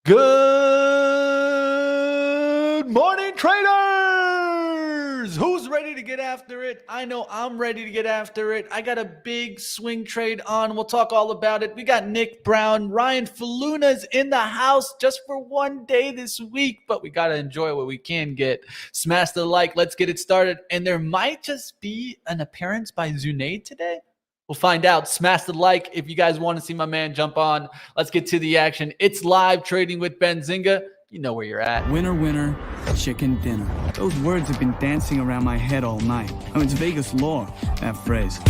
Good morning, traders! Who's ready to get after it? I know I'm ready to get after it. I got a big swing trade on. We'll talk all about it. We got Nick Brown. Ryan Faloona's in the house just for one day this week, but we got to enjoy what we can get. Smash the like. Let's get it started. And there might just be an appearance by Zunaid today. We'll find out. Smash the like if you guys want to see my man jump on. Let's get to the action. It's live trading with Benzinga. You know where you're at. Winner, winner, chicken dinner. Those words have been dancing around my head all night. Oh, it's Vegas lore, that phrase.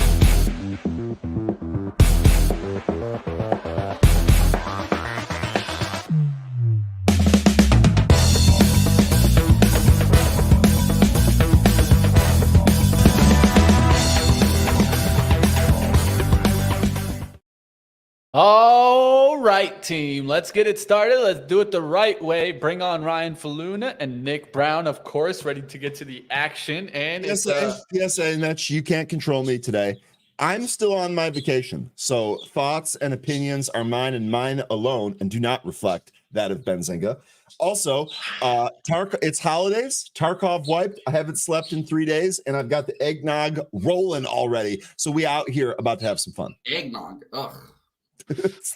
All right, team. Let's get it started. Let's do it the right way. Bring on Ryan Faloona and Nick Brown, of course, ready to get to the action. And yes, Mitch, you can't control me today. I'm still on my vacation, so thoughts and opinions are mine and mine alone, and do not reflect that of Benzinga. Also, it's holidays. Tarkov wiped. I haven't slept in 3 days, and I've got the eggnog rolling already. So we out here about to have some fun. Eggnog. Ugh.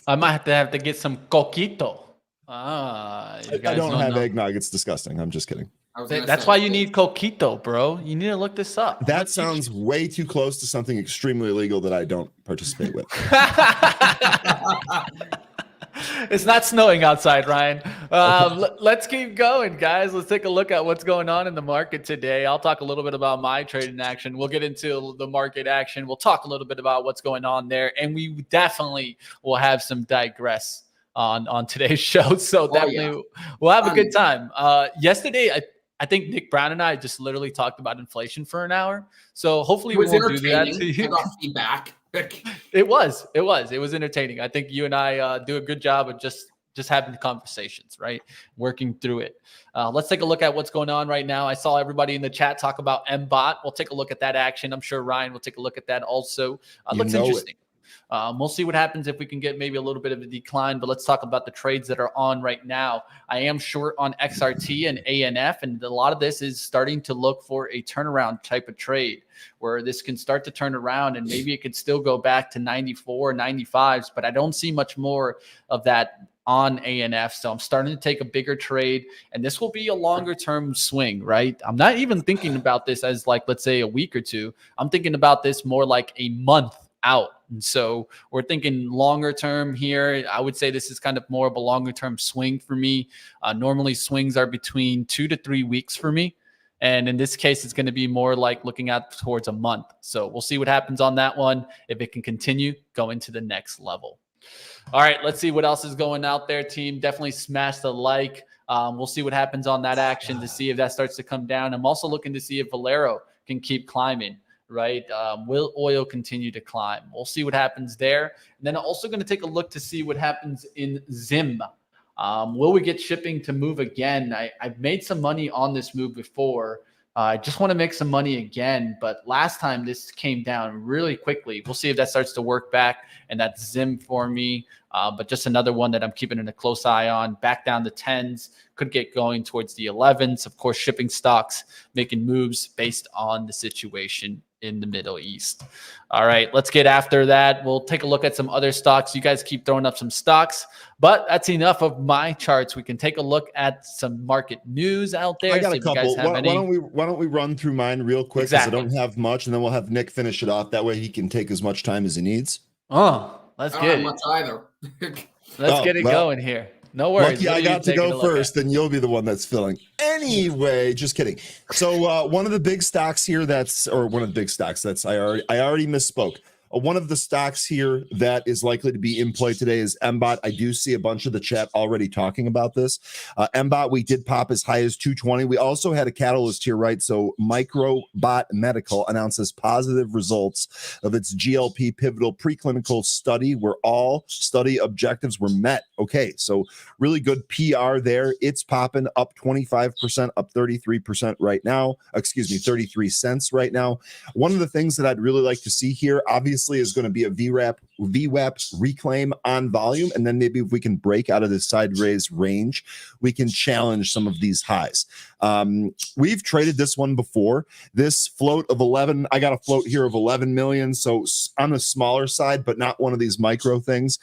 I might have to get some coquito. I don't have eggnog. It's disgusting. I'm just kidding. That's why you need coquito, bro. You need to look this up. That sounds way too close to something extremely illegal that I don't participate with. It's not snowing outside, Ryan. Let's keep going, guys. Let's take a look at what's going on in the market today. I'll talk a little bit about my trading action. We'll get into the market action. We'll talk a little bit about what's going on there. And we definitely will have some digress on today's show. So definitely we'll have a good time. Yesterday, I think Nick Brown and I just literally talked about inflation for an hour. So hopefully we won't do that to you. I got feedback. It was entertaining. I think you and I do a good job of just having conversations, right? Working through it. Let's take a look at what's going on right now. I saw everybody in the chat talk about MBOT. We'll take a look at that action. I'm sure Ryan will take a look at that also. Looks interesting. We'll see what happens if we can get maybe a little bit of a decline, but let's talk about the trades that are on right now. I am short on XRT and ANF, and a lot of this is starting to look for a turnaround type of trade where this can start to turn around and maybe it could still go back to 94, 95s, but I don't see much more of that on ANF. So I'm starting to take a bigger trade, and this will be a longer term swing, right? I'm not even thinking about this as like, let's say a week or two. I'm thinking about this more like a month out. And so we're thinking longer term here. I would say this is kind of more of a longer term swing for me. Normally swings are between 2 to 3 weeks for me. And in this case, it's going to be more like looking at towards a month. So we'll see what happens on that one. If it can continue, go into the next level. All right, let's see what else is going out there, team. Definitely smash the like. We'll see what happens on that action to see if that starts to come down. I'm also looking to see if Valero can keep climbing. Right? Will oil continue to climb? We'll see what happens there. And then also going to take a look to see what happens in Zim. Will we get shipping to move again? I've made some money on this move before. I just want to make some money again. But last time this came down really quickly. We'll see if that starts to work back. And that's Zim for me. But just another one that I'm keeping a close eye on. Back down the 10s. Could get going towards the 11s. Of course, shipping stocks making moves based on the situation in the Middle East. All right, let's get after that. We'll take a look at some other stocks. You guys keep throwing up some stocks, but that's enough of my charts. We can take a look at some market news out there. I got a couple. Why don't we run through mine real quick? Because I don't have much, and then we'll have Nick finish it off. That way he can take as much time as he needs. Oh, let's get it. Much either. Let's get it going here. No worries. Lucky I got to go first, then you'll be the one that's filling. Anyway, just kidding. So one of the big stocks here I already misspoke. One of the stocks here that is likely to be in play today is MBOT. I do see a bunch of the chat already talking about this. MBOT, we did pop as high as 220. We also had a catalyst here, right? So Microbot Medical announces positive results of its GLP pivotal preclinical study where all study objectives were met. Okay, so really good PR there. It's popping up 25%, up 33% right now. 33 cents right now. One of the things that I'd really like to see here, obviously, obviously is going to be a VWAP reclaim on volume. And then maybe if we can break out of this sideways range, we can challenge some of these highs. We've traded this one before. This float of 11, I got a float here of 11 million. So on the smaller side, but not one of these micro things.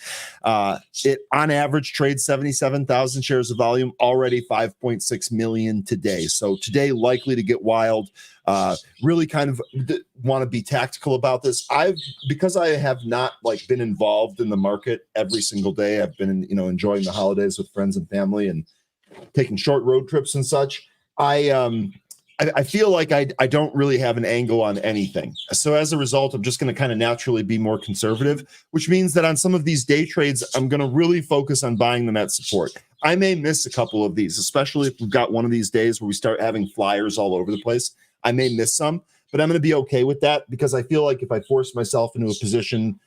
It on average trades 77,000 shares of volume, already 5.6 million today. So today likely to get wild. Really kind of want to be tactical about this. Because I have not like been involved in the market every single day. I've been, enjoying the holidays with friends and family and taking short road trips and such. I feel like I don't really have an angle on anything. So as a result, I'm just going to kind of naturally be more conservative, which means that on some of these day trades, I'm going to really focus on buying them at support. I may miss a couple of these, especially if we've got one of these days where we start having flyers all over the place. I may miss some, but I'm going to be okay with that because I feel like if I force myself into a position,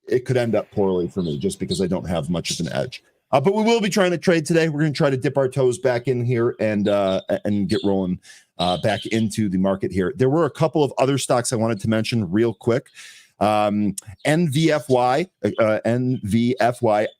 it could end up poorly for me just because I don't have much of an edge. But we will be trying to trade today. We're going to try to dip our toes back in here and get rolling back into the market here. There were a couple of other stocks I wanted to mention real quick. NVFY.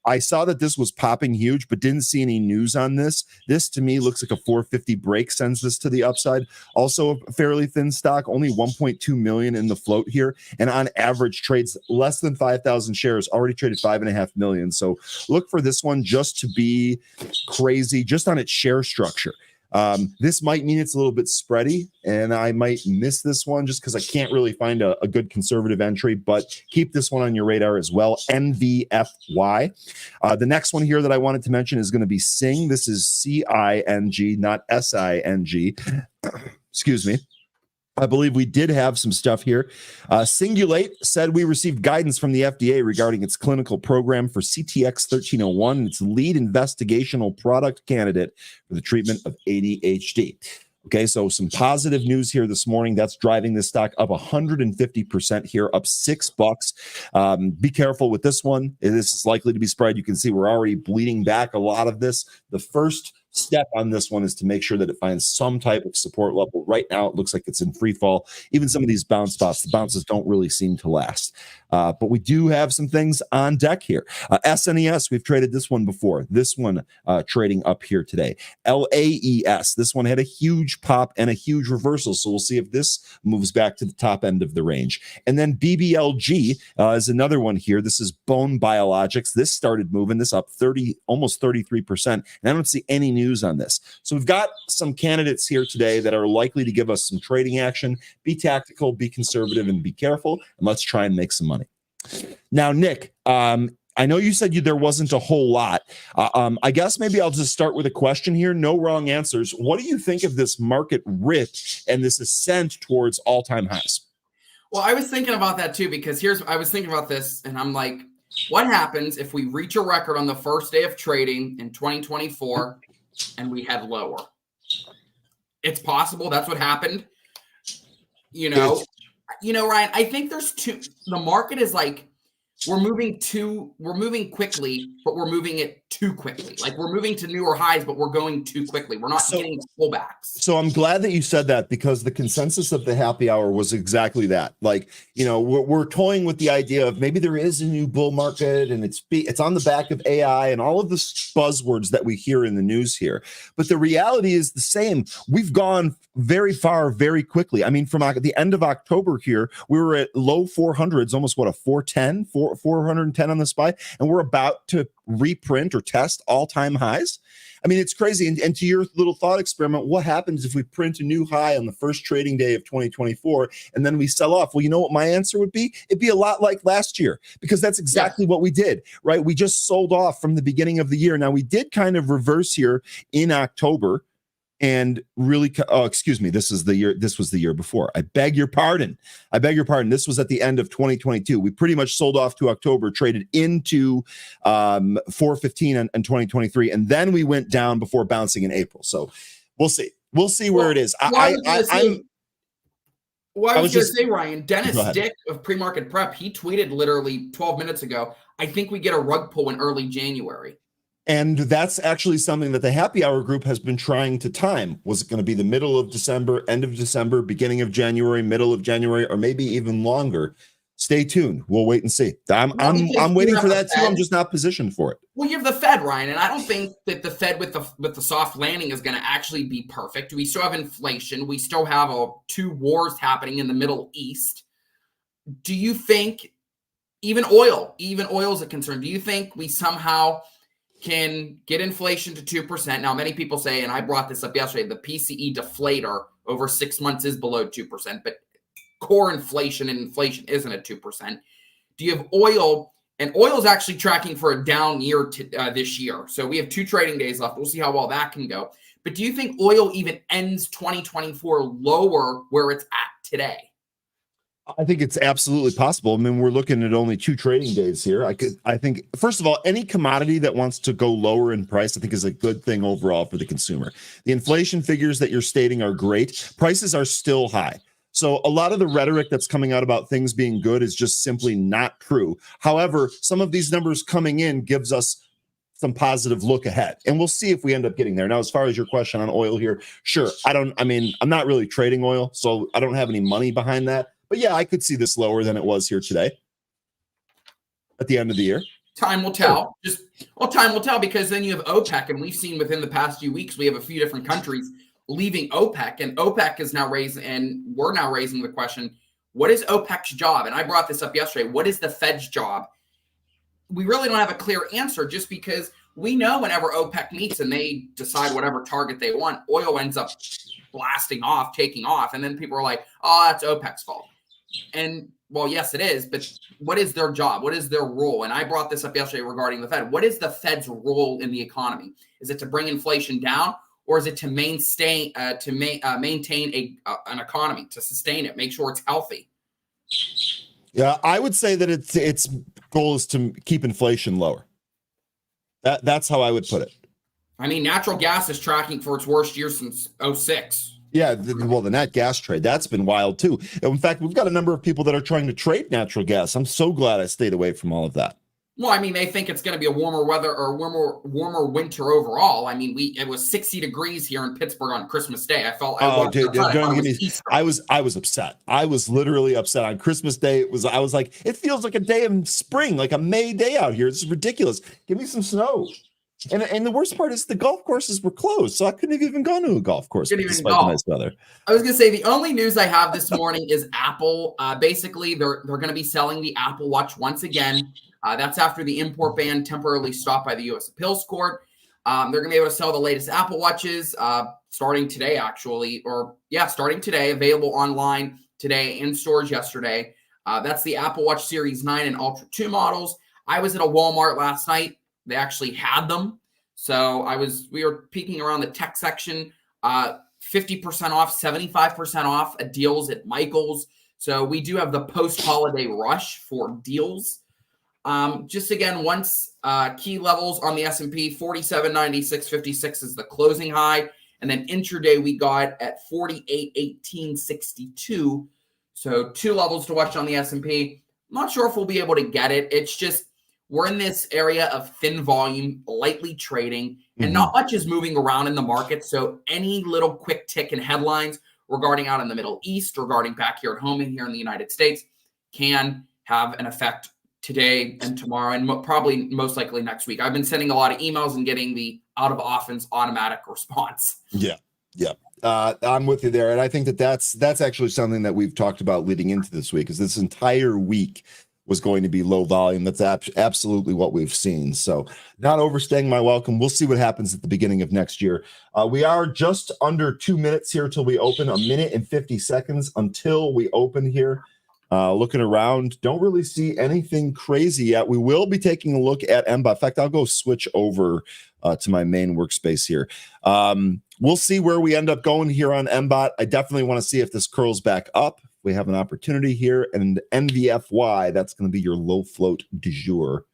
I saw that this was popping huge, but didn't see any news on this. This to me looks like a 450 break, sends this to the upside. Also a fairly thin stock, only 1.2 million in the float here, and on average trades less than 5,000 shares, already traded 5.5 million. So look for this one just to be crazy, just on its share structure. This might mean it's a little bit spready, and I might miss this one just because I can't really find a good conservative entry, but keep this one on your radar as well. NVFY. The next one here that I wanted to mention is going to be Sing. This is CING, not SING. Excuse me. I believe we did have some stuff here. Singulate said we received guidance from the FDA regarding its clinical program for CTX 1301 and its lead investigational product candidate for the treatment of ADHD. Okay, so some positive news here this morning. That's driving this stock up 150% here, up $6. Be careful with this one. This is likely to be spread. You can see we're already bleeding back a lot of this. The first step on this one is to make sure that it finds some type of support level. Right now, it looks like it's in free fall. Even some of these bounce spots, the bounces don't really seem to last. But we do have some things on deck here. SNES, we've traded this one before. This one trading up here today. LAES, this one had a huge pop and a huge reversal. So we'll see if this moves back to the top end of the range. And then BBLG is another one here. This is Bone Biologics. This started moving this up almost 33%. And I don't see any news on this. So we've got some candidates here today that are likely to give us some trading action. Be tactical, be conservative, and be careful. And let's try and make some money. Now, Nick, I know you said there wasn't a whole lot. I guess maybe I'll just start with a question here. No wrong answers. What do you think of this market rip and this ascent towards all-time highs? Well, I was thinking about that too, because I was thinking about this and I'm like, what happens if we reach a record on the first day of trading in 2024 and we head lower? It's possible. That's what happened. Ryan, I think the market is like, we're moving quickly, but we're moving it too quickly. Like we're moving to newer highs, but we're going too quickly. We're not getting pullbacks. So I'm glad that you said that, because the consensus of the happy hour was exactly that. Like, we're toying with the idea of maybe there is a new bull market and it's on the back of AI and all of the buzzwords that we hear in the news here. But the reality is the same. We've gone very far, very quickly. I mean, from the end of October here, we were at low 400s, almost a 410 on the SPY, and we're about to reprint or test all-time highs. I mean, it's crazy. And to your little thought experiment, what happens if we print a new high on the first trading day of 2024 and then we sell off? Well, you know what my answer would be? It'd be a lot like last year, because that's exactly what we did, right? We just sold off from the beginning of the year. Now, we did kind of reverse here in October. And really, excuse me, this was the year before. I beg your pardon. This was at the end of 2022. We pretty much sold off to October, traded into 415 and 2023, and then we went down before bouncing in April. So we'll see where it is. I was just going to say, Ryan, Dennis Dick of Pre-Market Prep, he tweeted literally 12 minutes ago, I think we get a rug pull in early January. And that's actually something that the happy hour group has been trying to time. Was it going to be the middle of December, end of December, beginning of January, middle of January, or maybe even longer? Stay tuned. We'll wait and see. I'm waiting for that too. I'm just not positioned for it. Well, you have the Fed, Ryan, and I don't think that the Fed with the soft landing is going to actually be perfect. We still have inflation. We still have two wars happening in the Middle East. Do you think even oil is a concern? Do you think we somehow can get inflation to 2%? Now, many people say, and I brought this up yesterday, the PCE deflator over 6 months is below 2%, but core inflation and inflation isn't at 2%. Do you have oil? And oil is actually tracking for a down year this year. So we have 2 trading days left. We'll see how well that can go. But do you think oil even ends 2024 lower where it's at today? I think it's absolutely possible. I mean, we're looking at only 2 trading days here. I think, first of all, any commodity that wants to go lower in price, I think is a good thing overall for the consumer. The inflation figures that you're stating are great. Prices are still high. So a lot of the rhetoric that's coming out about things being good is just simply not true. However, some of these numbers coming in gives us some positive look ahead, and we'll see if we end up getting there. Now, as far as your question on oil here, sure. I'm not really trading oil, so I don't have any money behind that. But yeah, I could see this lower than it was here today at the end of the year. Time will tell. Time will tell, because then you have OPEC, and we've seen within the past few weeks, we have a few different countries leaving OPEC, and OPEC is now raising, and we're now raising the question, what is OPEC's job? And I brought this up yesterday. What is the Fed's job? We really don't have a clear answer, just because we know whenever OPEC meets and they decide whatever target they want, oil ends up blasting off, taking off. And then people are like, oh, that's OPEC's fault. And well, yes, it is. But what is their job? What is their role? And I brought this up yesterday regarding the Fed. What is the Fed's role in the economy? Is it to bring inflation down? Or is it to maintain an economy, to sustain it, make sure it's healthy? Yeah, I would say that its goal is to keep inflation lower. That's how I would put it. I mean, natural gas is tracking for its worst year since 2006. Yeah, the nat gas trade, that's been wild too. In fact, we've got a number of people that are trying to trade natural gas. I'm so glad I stayed away from all of that. Well, I mean, they think it's going to be a warmer weather or warmer winter overall. I mean, it was 60 degrees here in Pittsburgh on Christmas Day. I was upset. I was literally upset on Christmas Day. I was like, it feels like a day in spring, like a May day out here. This is ridiculous. Give me some snow. And the worst part is the golf courses were closed, so I couldn't have even gone to a golf course despite the nice weather. I was going to say, the only news I have this morning is Apple. Basically, they're going to be selling the Apple Watch once again. That's after the import ban temporarily stopped by the U.S. Appeals Court. They're going to be able to sell the latest Apple Watches starting today, starting today, available online today, in stores yesterday. That's the Apple Watch Series 9 and Ultra 2 models. I was at a Walmart last night. They actually had them. So we were peeking around the tech section, 50% off, 75% off deals at Michael's. So we do have the post-holiday rush for deals. Just again, once key levels on the S&P, 47.96.56 is the closing high. And then intraday we got at 48.18.62. So 2 levels to watch on the S&P. I'm not sure if we'll be able to get it. It's just we're in this area of thin volume, lightly trading, and not much is moving around in the market. So any little quick tick in headlines regarding out in the Middle East, regarding back here at home and here in the United States, can have an effect today and tomorrow, and probably most likely next week. I've been sending a lot of emails and getting the out of office automatic response. Yeah. I'm with you there. And I think that's actually something that we've talked about leading into this week, is this entire week was going to be low volume. That's absolutely what we've seen. So not overstaying my welcome. We'll see what happens at the beginning of next year. We are just under 2 minutes here till we open, 1 minute and 50 seconds until we open here. Looking around, don't really see anything crazy yet. We will be taking a look at MBOT. In fact, I'll go switch over to my main workspace here. We'll see where we end up going here on MBOT. I definitely want to see if this curls back up. We have an opportunity here, and NVFY, that's going to be your low float du jour.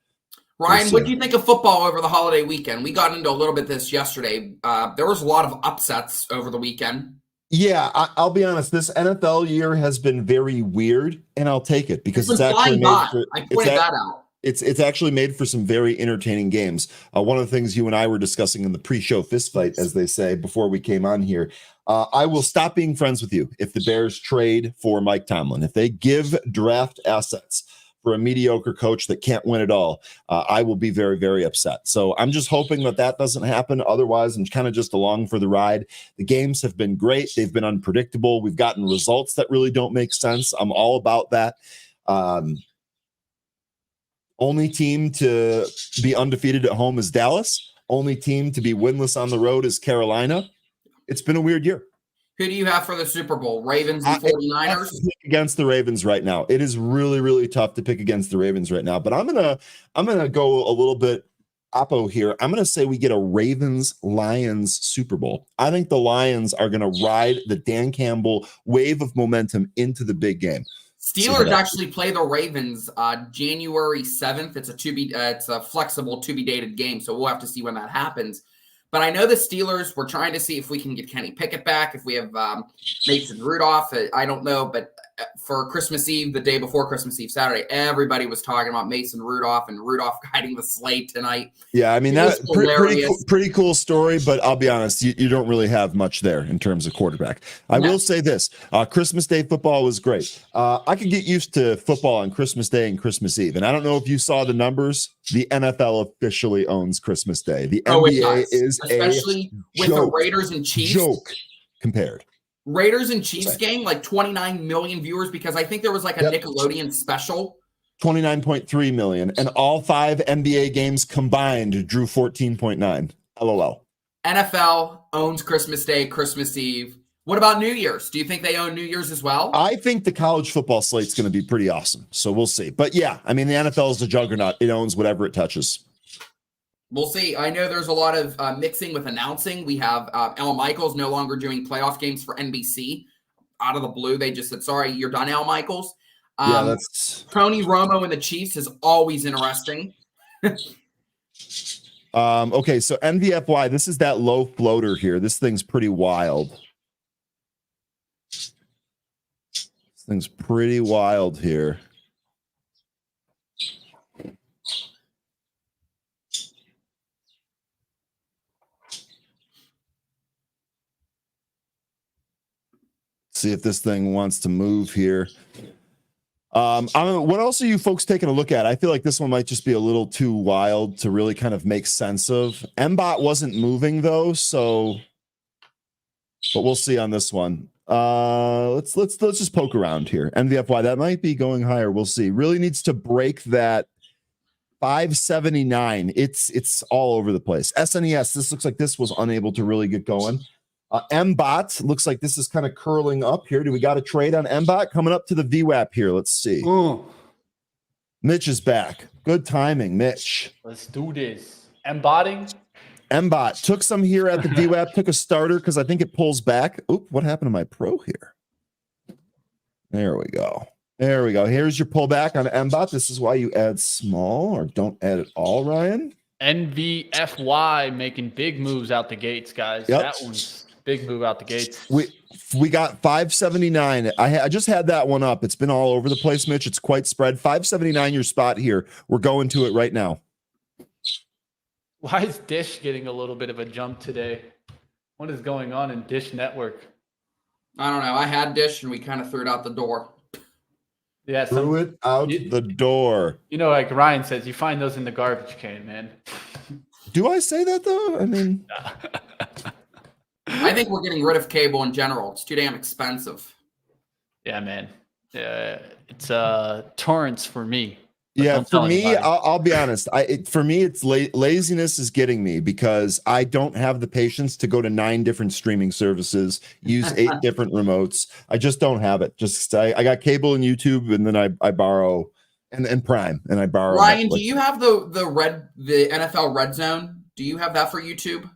Ryan, what do you think of football over the holiday weekend? We got into a little bit this yesterday. There was a lot of upsets over the weekend. Yeah, I'll be honest. This NFL year has been very weird, and I'll take it because it's actually made for, I pointed that out. It's actually made for some very entertaining games. One of the things you and I were discussing in the pre-show fist fight, as they say, before we came on here, I will stop being friends with you if the Bears trade for Mike Tomlin. If they give draft assets for a mediocre coach that can't win it all, I will be very, very upset. So I'm just hoping that doesn't happen. Otherwise, I'm kind of just along for the ride. The games have been great. They've been unpredictable. We've gotten results that really don't make sense. I'm all about that. Only team to be undefeated at home is Dallas. Only team to be winless on the road is Carolina. It's been a weird year. Who do you have for the Super Bowl? Ravens and 49ers? Against the Ravens right now. It is really, really tough to pick against the Ravens right now. But I'm gonna go a little bit oppo here. I'm gonna say we get a Ravens-Lions Super Bowl. I think the Lions are gonna ride the Dan Campbell wave of momentum into the big game. Steelers actually play the Ravens January 7th. It's a flexible to be dated game, so we'll have to see when that happens. But I know the Steelers, we're trying to see if we can get Kenny Pickett back, if we have Mason Rudolph. I don't know, but for Christmas Eve, the day before Christmas Eve, Saturday, everybody was talking about Mason Rudolph and Rudolph guiding the sleigh tonight. Yeah, I mean, that's pretty cool story, but I'll be honest, you don't really have much there in terms of quarterback. I will say this, Christmas Day football was great. I could get used to football on Christmas Day and Christmas Eve, and I don't know if you saw the numbers. The NFL officially owns Christmas Day. The NBA is especially with the Raiders and Chiefs. Joke compared. Raiders and Chiefs game, like 29 million viewers, because I think there was like a Nickelodeon special. 29.3 million, and all 5 NBA games combined drew 14.9. LOL. NFL owns Christmas Day, Christmas Eve. What about New Year's? Do you think they own New Year's as well? I think the college football slate's going to be pretty awesome, so we'll see. But yeah, I mean, the NFL is a juggernaut. It owns whatever it touches. We'll see. I know there's a lot of mixing with announcing. We have Al Michaels no longer doing playoff games for NBC. Out of the blue, they just said, sorry, you're done, Al Michaels. That's Tony Romo and the Chiefs is always interesting. Okay, so NVFY, this is that low floater here. This thing's pretty wild. This thing's pretty wild here. See if this thing wants to move here. What else are you folks taking a look at? I feel like this one might just be a little too wild to really kind of make sense of. MBOT wasn't moving though, so but we'll see on this one. Let's just poke around here. NVFY, that might be going higher. We'll see. Really needs to break that 579. It's all over the place. SNES, this looks like this was unable to really get going. MBOT looks like this is kind of curling up here. Do we got a trade on MBOT coming up to the VWAP here? Let's see. Ooh. Mitch is back. Good timing, Mitch. Let's do this. MBOTing. MBOT took some here at the VWAP, took a starter because I think it pulls back. Oop, what happened to my pro here? There we go. There we go. Here's your pullback on MBOT. This is why you add small or don't add at all, Ryan. NVFY making big moves out the gates, guys. Yep. That one's big move out the gates. We got 579. I just had that one up. It's been all over the place, Mitch. It's quite spread. 579 your spot here. We're going to it right now. Why is Dish getting a little bit of a jump today? What is going on in Dish Network? I don't know. I had Dish and we kind of threw it out the door. Yeah, threw it out the door. You know, like Ryan says, you find those in the garbage can, man. Do I say that though? I mean, I think we're getting rid of cable in general. It's too damn expensive. Yeah, man. It's torrents for me. Yeah, for me, I'll be honest. For me, it's laziness is getting me because I don't have the patience to go to 9 different streaming services, use 8 different remotes. I just don't have it. I got cable and YouTube, and then I borrow and Prime, and I borrow. Ryan, do you have the NFL Red Zone? Do you have that for YouTube?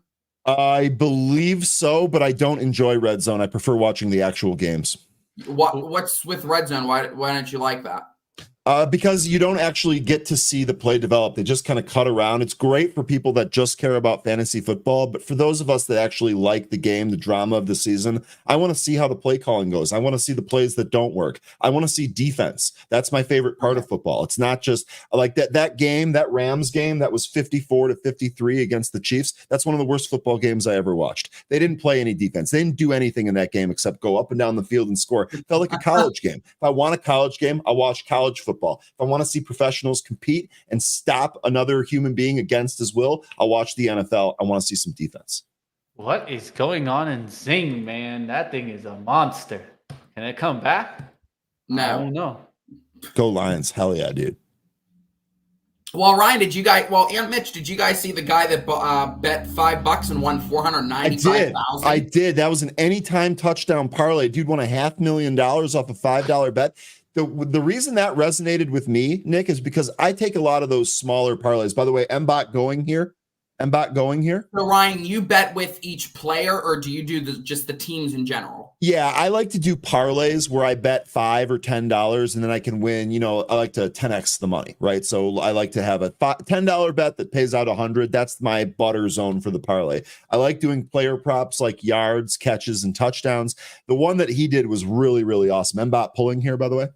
I believe so, but I don't enjoy Red Zone. I prefer watching the actual games. What's with Red Zone? Why don't you like that? Because you don't actually get to see the play develop. They just kind of cut around. It's great for people that just care about fantasy football, but for those of us that actually like the game, the drama of the season, I want to see how the play calling goes. I want to see the plays that don't work. I want to see defense. That's my favorite part of football. It's not just like that game, that Rams game that was 54-53 against the Chiefs. That's one of the worst football games I ever watched. They didn't play any defense. They didn't do anything in that game except go up and down the field and score. It felt like a college game. If I want a college game, I'll watch college football. If I want to see professionals compete and stop another human being against his will, I'll watch the NFL. I want to see some defense. What is going on in Zing, man? That thing is a monster. Can it come back? No. I don't know. Go Lions. Hell yeah, dude. Well, Ryan, and Mitch, did you guys see the guy that bet $5 and won $495,000? I did. That was an anytime touchdown parlay. Dude won $500,000 off a $5 bet. The reason that resonated with me, Nick, is because I take a lot of those smaller parlays. By the way, MBOT going here. So, Ryan, you bet with each player, or do you do just the teams in general? Yeah, I like to do parlays where I bet $5 or $10, and then I can win. You know, I like to 10x the money, right? So I like to have a $10 bet that pays out 100. That's my butter zone for the parlay. I like doing player props like yards, catches, and touchdowns. The one that he did was really, really awesome. MBOT pulling here, by the way.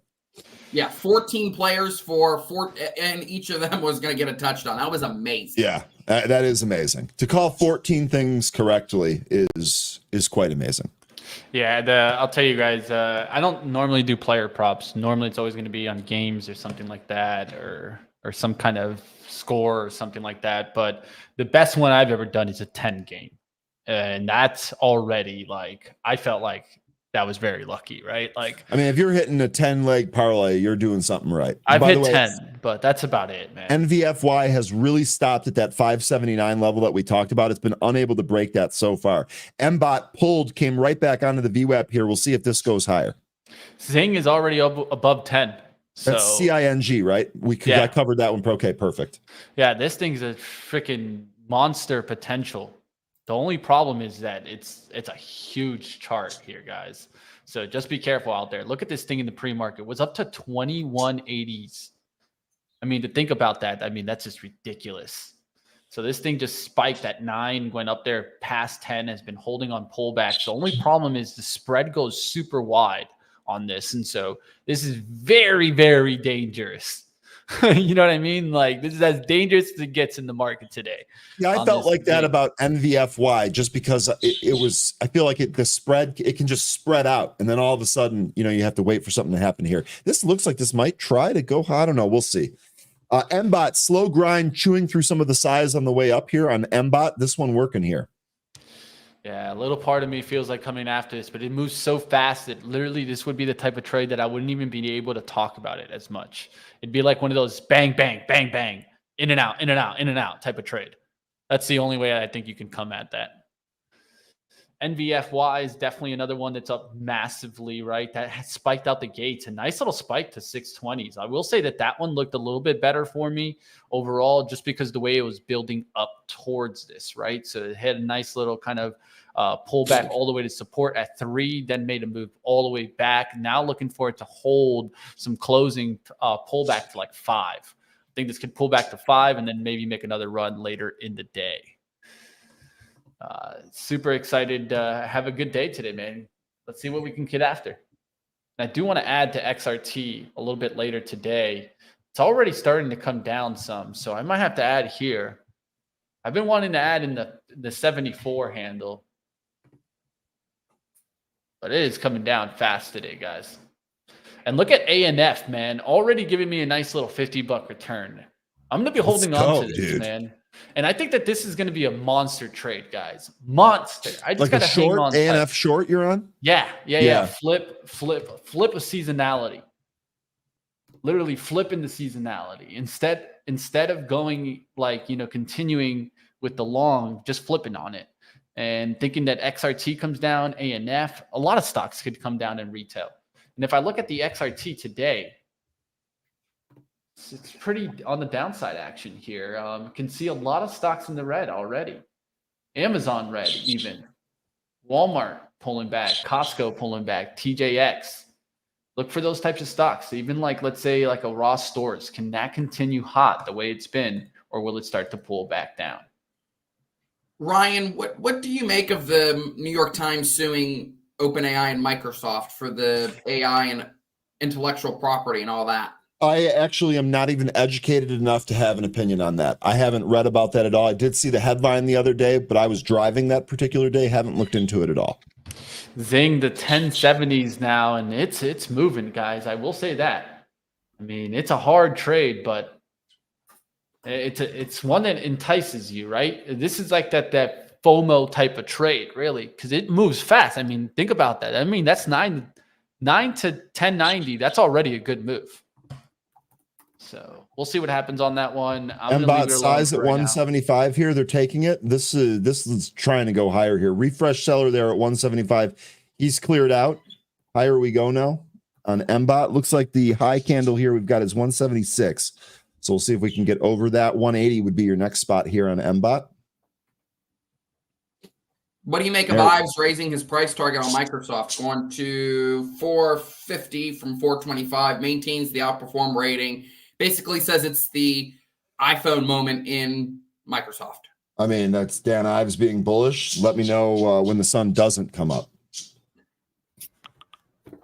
Yeah, 14 players for 4, and each of them was going to get a touchdown. That was amazing. Yeah, that is amazing. To call 14 things correctly is quite amazing. Yeah, I'll tell you guys, I don't normally do player props. Normally it's always going to be on games or something like that, or some kind of score or something like that. But the best one I've ever done is a 10 game. And that's already like, I felt like that was very lucky, right? Like, I mean, if you're hitting a 10-leg parlay, you're doing something right. I've hit 10, but that's about it, man. NVFY has really stopped at that 579 level that we talked about. It's been unable to break that so far. MBOT pulled, came right back onto the VWAP here. We'll see if this goes higher. Zing is already above 10. So, that's CING, right? I covered that one. Okay, perfect. Yeah, this thing's a freaking monster potential. The only problem is that it's a huge chart here, guys. So just be careful out there. Look at this thing in the pre-market. It was up to 2180s. I mean, to think about that, I mean, that's just ridiculous. So this thing just spiked at 9, went up there past 10, has been holding on pullbacks. The only problem is the spread goes super wide on this. And so this is very, very dangerous. You know what I mean? Like, this is as dangerous as it gets in the market today. Yeah, I felt like that about NVFY just because it was, I feel like the spread, it can just spread out. And then all of a sudden, you know, you have to wait for something to happen here. This looks like this might try to go high. I don't know. We'll see. MBOT, slow grind, chewing through some of the size on the way up here on MBOT. This one working here. Yeah, a little part of me feels like coming after this, but it moves so fast that literally this would be the type of trade that I wouldn't even be able to talk about it as much. It'd be like one of those bang, bang, bang, bang, in and out, in and out, in and out type of trade. That's the only way I think you can come at that. NVFY is definitely another one that's up massively, right? That has spiked out the gates. A nice little spike to 620s. I will say that one looked a little bit better for me overall, just because the way it was building up towards this, right? So it had a nice little kind of pullback all the way to support at 3, then made a move all the way back. Now looking for it to hold some closing pullback to like 5. I think this could pull back to 5 and then maybe make another run later in the day. Super excited to have a good day today, man. Let's see what we can get after. And I do want to add to XRT a little bit later today. It's already starting to come down some, so I might have to add here. I've been wanting to add in the 74 handle, but it is coming down fast today, guys. And look at ANF, man, already giving me a nice little $50 return. I'm going to be holding on to this, dude. Man. And I think that this is going to be a monster trade, guys. Monster. I just got to hang on. ANF short you're on? Yeah. Flip a seasonality. Literally flipping the seasonality. Instead of going like, you know, continuing with the long, just flipping on it and thinking that XRT comes down, ANF, a lot of stocks could come down in retail. And if I look at the XRT today, it's pretty on the downside action here. Can see a lot of stocks in the red already. Amazon red even. Walmart pulling back. Costco pulling back. TJX. look for those types of stocks. Even like, let's say like a Ross Stores, can that continue hot the way it's been, or will it start to pull back down? Ryan, what do you make of the New York Times suing OpenAI and Microsoft for the AI and intellectual property and all that? I actually am not even educated enough to have an opinion on that. I haven't read about that at all. I did see the headline the other day, but I was driving that particular day. Haven't looked into it at all. Zing, the 1070s now, and it's moving, guys. I will say that. I mean, it's a hard trade, but it's one that entices you, right? This is like that FOMO type of trade, really, because it moves fast. I mean, think about that. I mean, that's 9 to 1090. That's already a good move. So we'll see what happens on that one. MBOT size at 175 here. They're taking it. This is trying to go higher here. Refresh seller there at 175. He's cleared out. Higher we go now on MBOT. Looks like the high candle here we've got is 176. So we'll see if we can get over that. 180 would be your next spot here on MBOT. What do you make of Ives raising his price target on Microsoft, going to 450 from 425, maintains the outperform rating, basically says it's the iPhone moment in Microsoft? I mean, that's Dan Ives being bullish. Let me know when the sun doesn't come up.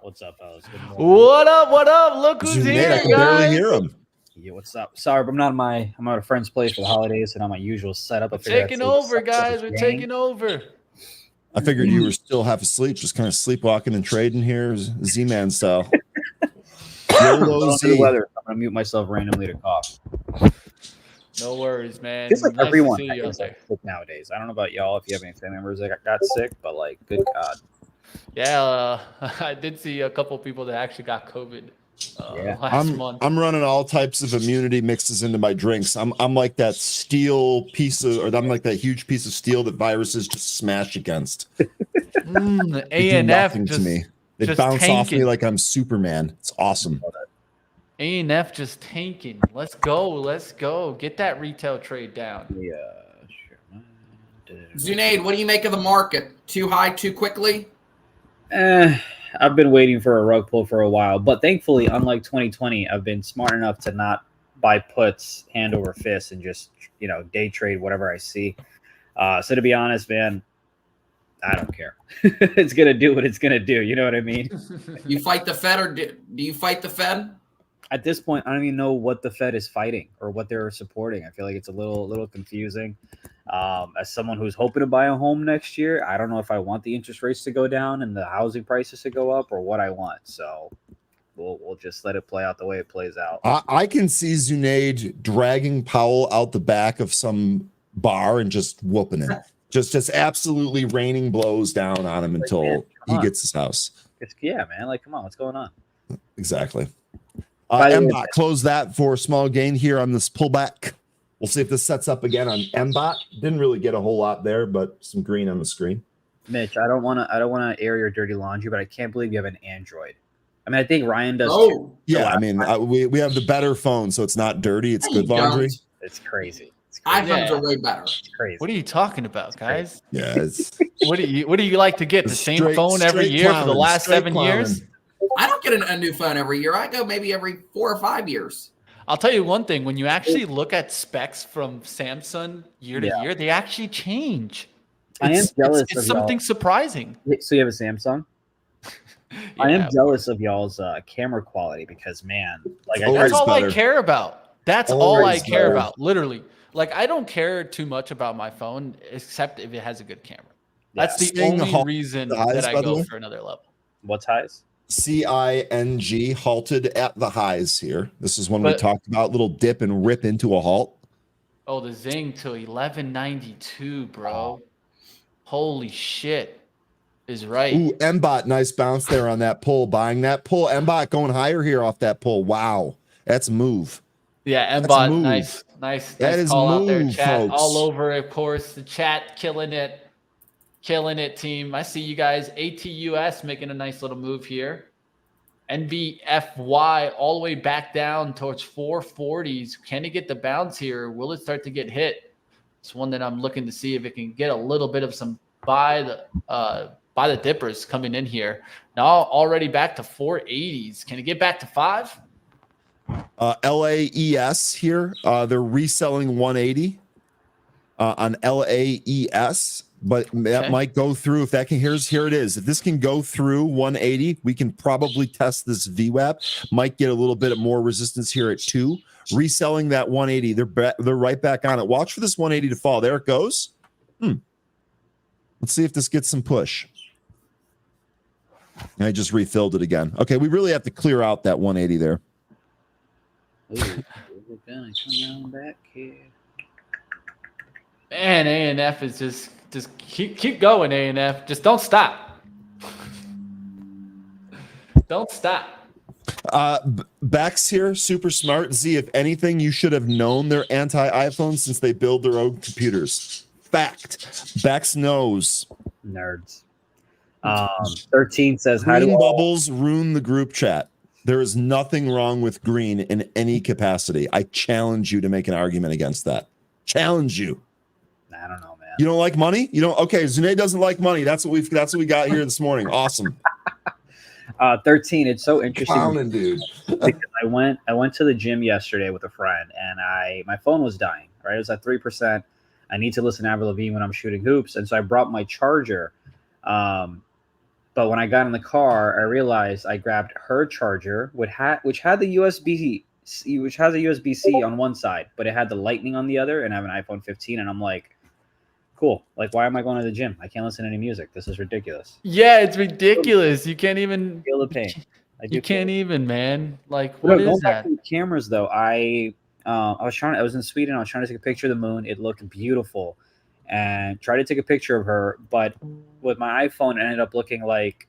What's up, fellas? What up? What up? Look who's here, I can barely hear him. Yeah, what's up? Sorry, but I'm at a friend's place for the holidays, and on my usual setup. We're taking over, guys. We're taking over. I figured you were still half asleep, just kind of sleepwalking and trading here, Z-Man style. YOLO Z. Weather. I'm gonna mute myself randomly to cough. No worries, man. It's like nice everyone to see you out there. sick nowadays. I don't know about y'all if you have any family members that got sick, but like, good God. Yeah, I did see a couple people that actually got COVID last month. I'm running all types of immunity mixes into my drinks. I'm like that steel piece of, or I'm like that huge piece of steel that viruses just smash against. ANF to just me. They just bounce tanking. off me like I'm Superman. It's awesome. ANF just tanking. Let's go. Let's go. Get that retail trade down. Yeah, sure. Zunaid, what do you make of the market? Too high, too quickly? I've been waiting for a rug pull for a while, but thankfully, unlike 2020, I've been smart enough to not buy puts hand over fist and just, day trade whatever I see. So to be honest, man, I don't care. It's going to do what it's going to do. You know what I mean? You fight the Fed, or do you fight the Fed? At this point, I don't even know what the Fed is fighting or what they're supporting. I feel like it's a little confusing. As someone who's hoping to buy a home next year, I don't know if I want the interest rates to go down and the housing prices to go up or what I want. So we'll just let it play out the way it plays out. I can see Zunaid dragging Powell out the back of some bar and just whooping it. just absolutely raining blows down on him until he gets his house. Yeah, man. Like, come on, what's going on? Exactly. MBOT closed that for a small gain here on this pullback. We'll see if this sets up again on MBOT. Didn't really get a whole lot there, but some green on the screen. Mitch, I don't want to air your dirty laundry, but I can't believe you have an Android. I mean, I think Ryan does. Oh, yeah. I mean, we have the better phone, so it's not dirty. It's good laundry. It's crazy. iPhones are way better. It's crazy. What are you talking about, guys? Yeah. What do you like to get? The same phone every year for the last 7 years? I don't get a new phone every year. I go maybe every 4 or 5 years. I'll tell you one thing. When you actually look at specs from Samsung year to year, they actually change. I am jealous. It's something surprising. So you have a Samsung? Yeah. I am jealous of y'all's camera quality because, man, like that's all I care about. That's all I care about. Literally, like I don't care too much about my phone except if it has a good camera. That's the only reason that I go for another level. What's highs? CING halted at the highs here. This is one we talked about. Little dip and rip into a halt. Oh, the Zing to 1192, bro. Holy shit. Is right. Ooh, MBOT, nice bounce there on that pull. Buying that pull. MBOT going higher here off that pull. Wow. That's a move. Yeah, MBOT, nice that is call move, out there, chat. folks. All over, of course. The chat killing it. Killing it, team. I see you guys. ATUS making a nice little move here. NBFY all the way back down towards 440s. Can it get the bounce here? Will it start to get hit? It's one that I'm looking to see if it can get a little bit of some buy buy the dippers coming in here. Now already back to 480s. Can it get back to 5? LAES here. They're reselling 180 on LAES, but that might go through. If that can, here it is. If this can go through 180, we can probably test this VWAP. Might get a little bit more resistance here at 2. Reselling that 180. They're right back on it. Watch for this 180 to fall. There it goes. Let's see if this gets some push. I just refilled it again. Okay, we really have to clear out that 180 there. Ooh, we're gonna come on back here. Man, A&F is just keep going, A&F. Just don't stop. Don't stop. Bex here, super smart. Z, if anything, you should have known they're anti-iPhone since they build their own computers. Fact. Bex knows. Nerds. 13 says, how Green do bubbles ruin the group chat? There is nothing wrong with green in any capacity. I challenge you to make an argument against that. Challenge you. I don't know, man. You don't like money? You don't? Okay, Zune doesn't like money. That's what we got here this morning. Awesome. 13. It's so interesting, Clowning, dude. because I went to the gym yesterday with a friend, and my phone was dying. Right, it was at 3%. I need to listen to Avril Lavigne when I'm shooting hoops, and so I brought my charger. But when I got in the car, I realized I grabbed her charger, which had the which has a USB-C on one side, but it had the Lightning on the other, and I have an iPhone 15, and I'm like, cool. Like, why am I going to the gym? I can't listen to any music. This is ridiculous. Yeah, it's ridiculous. You can't even Feel the pain. You can't even, man. Like, what is that? Back to the cameras, though, I was in Sweden. I was trying to take a picture of the moon. It looked beautiful, and tried to take a picture of her, but with my iPhone, it ended up looking like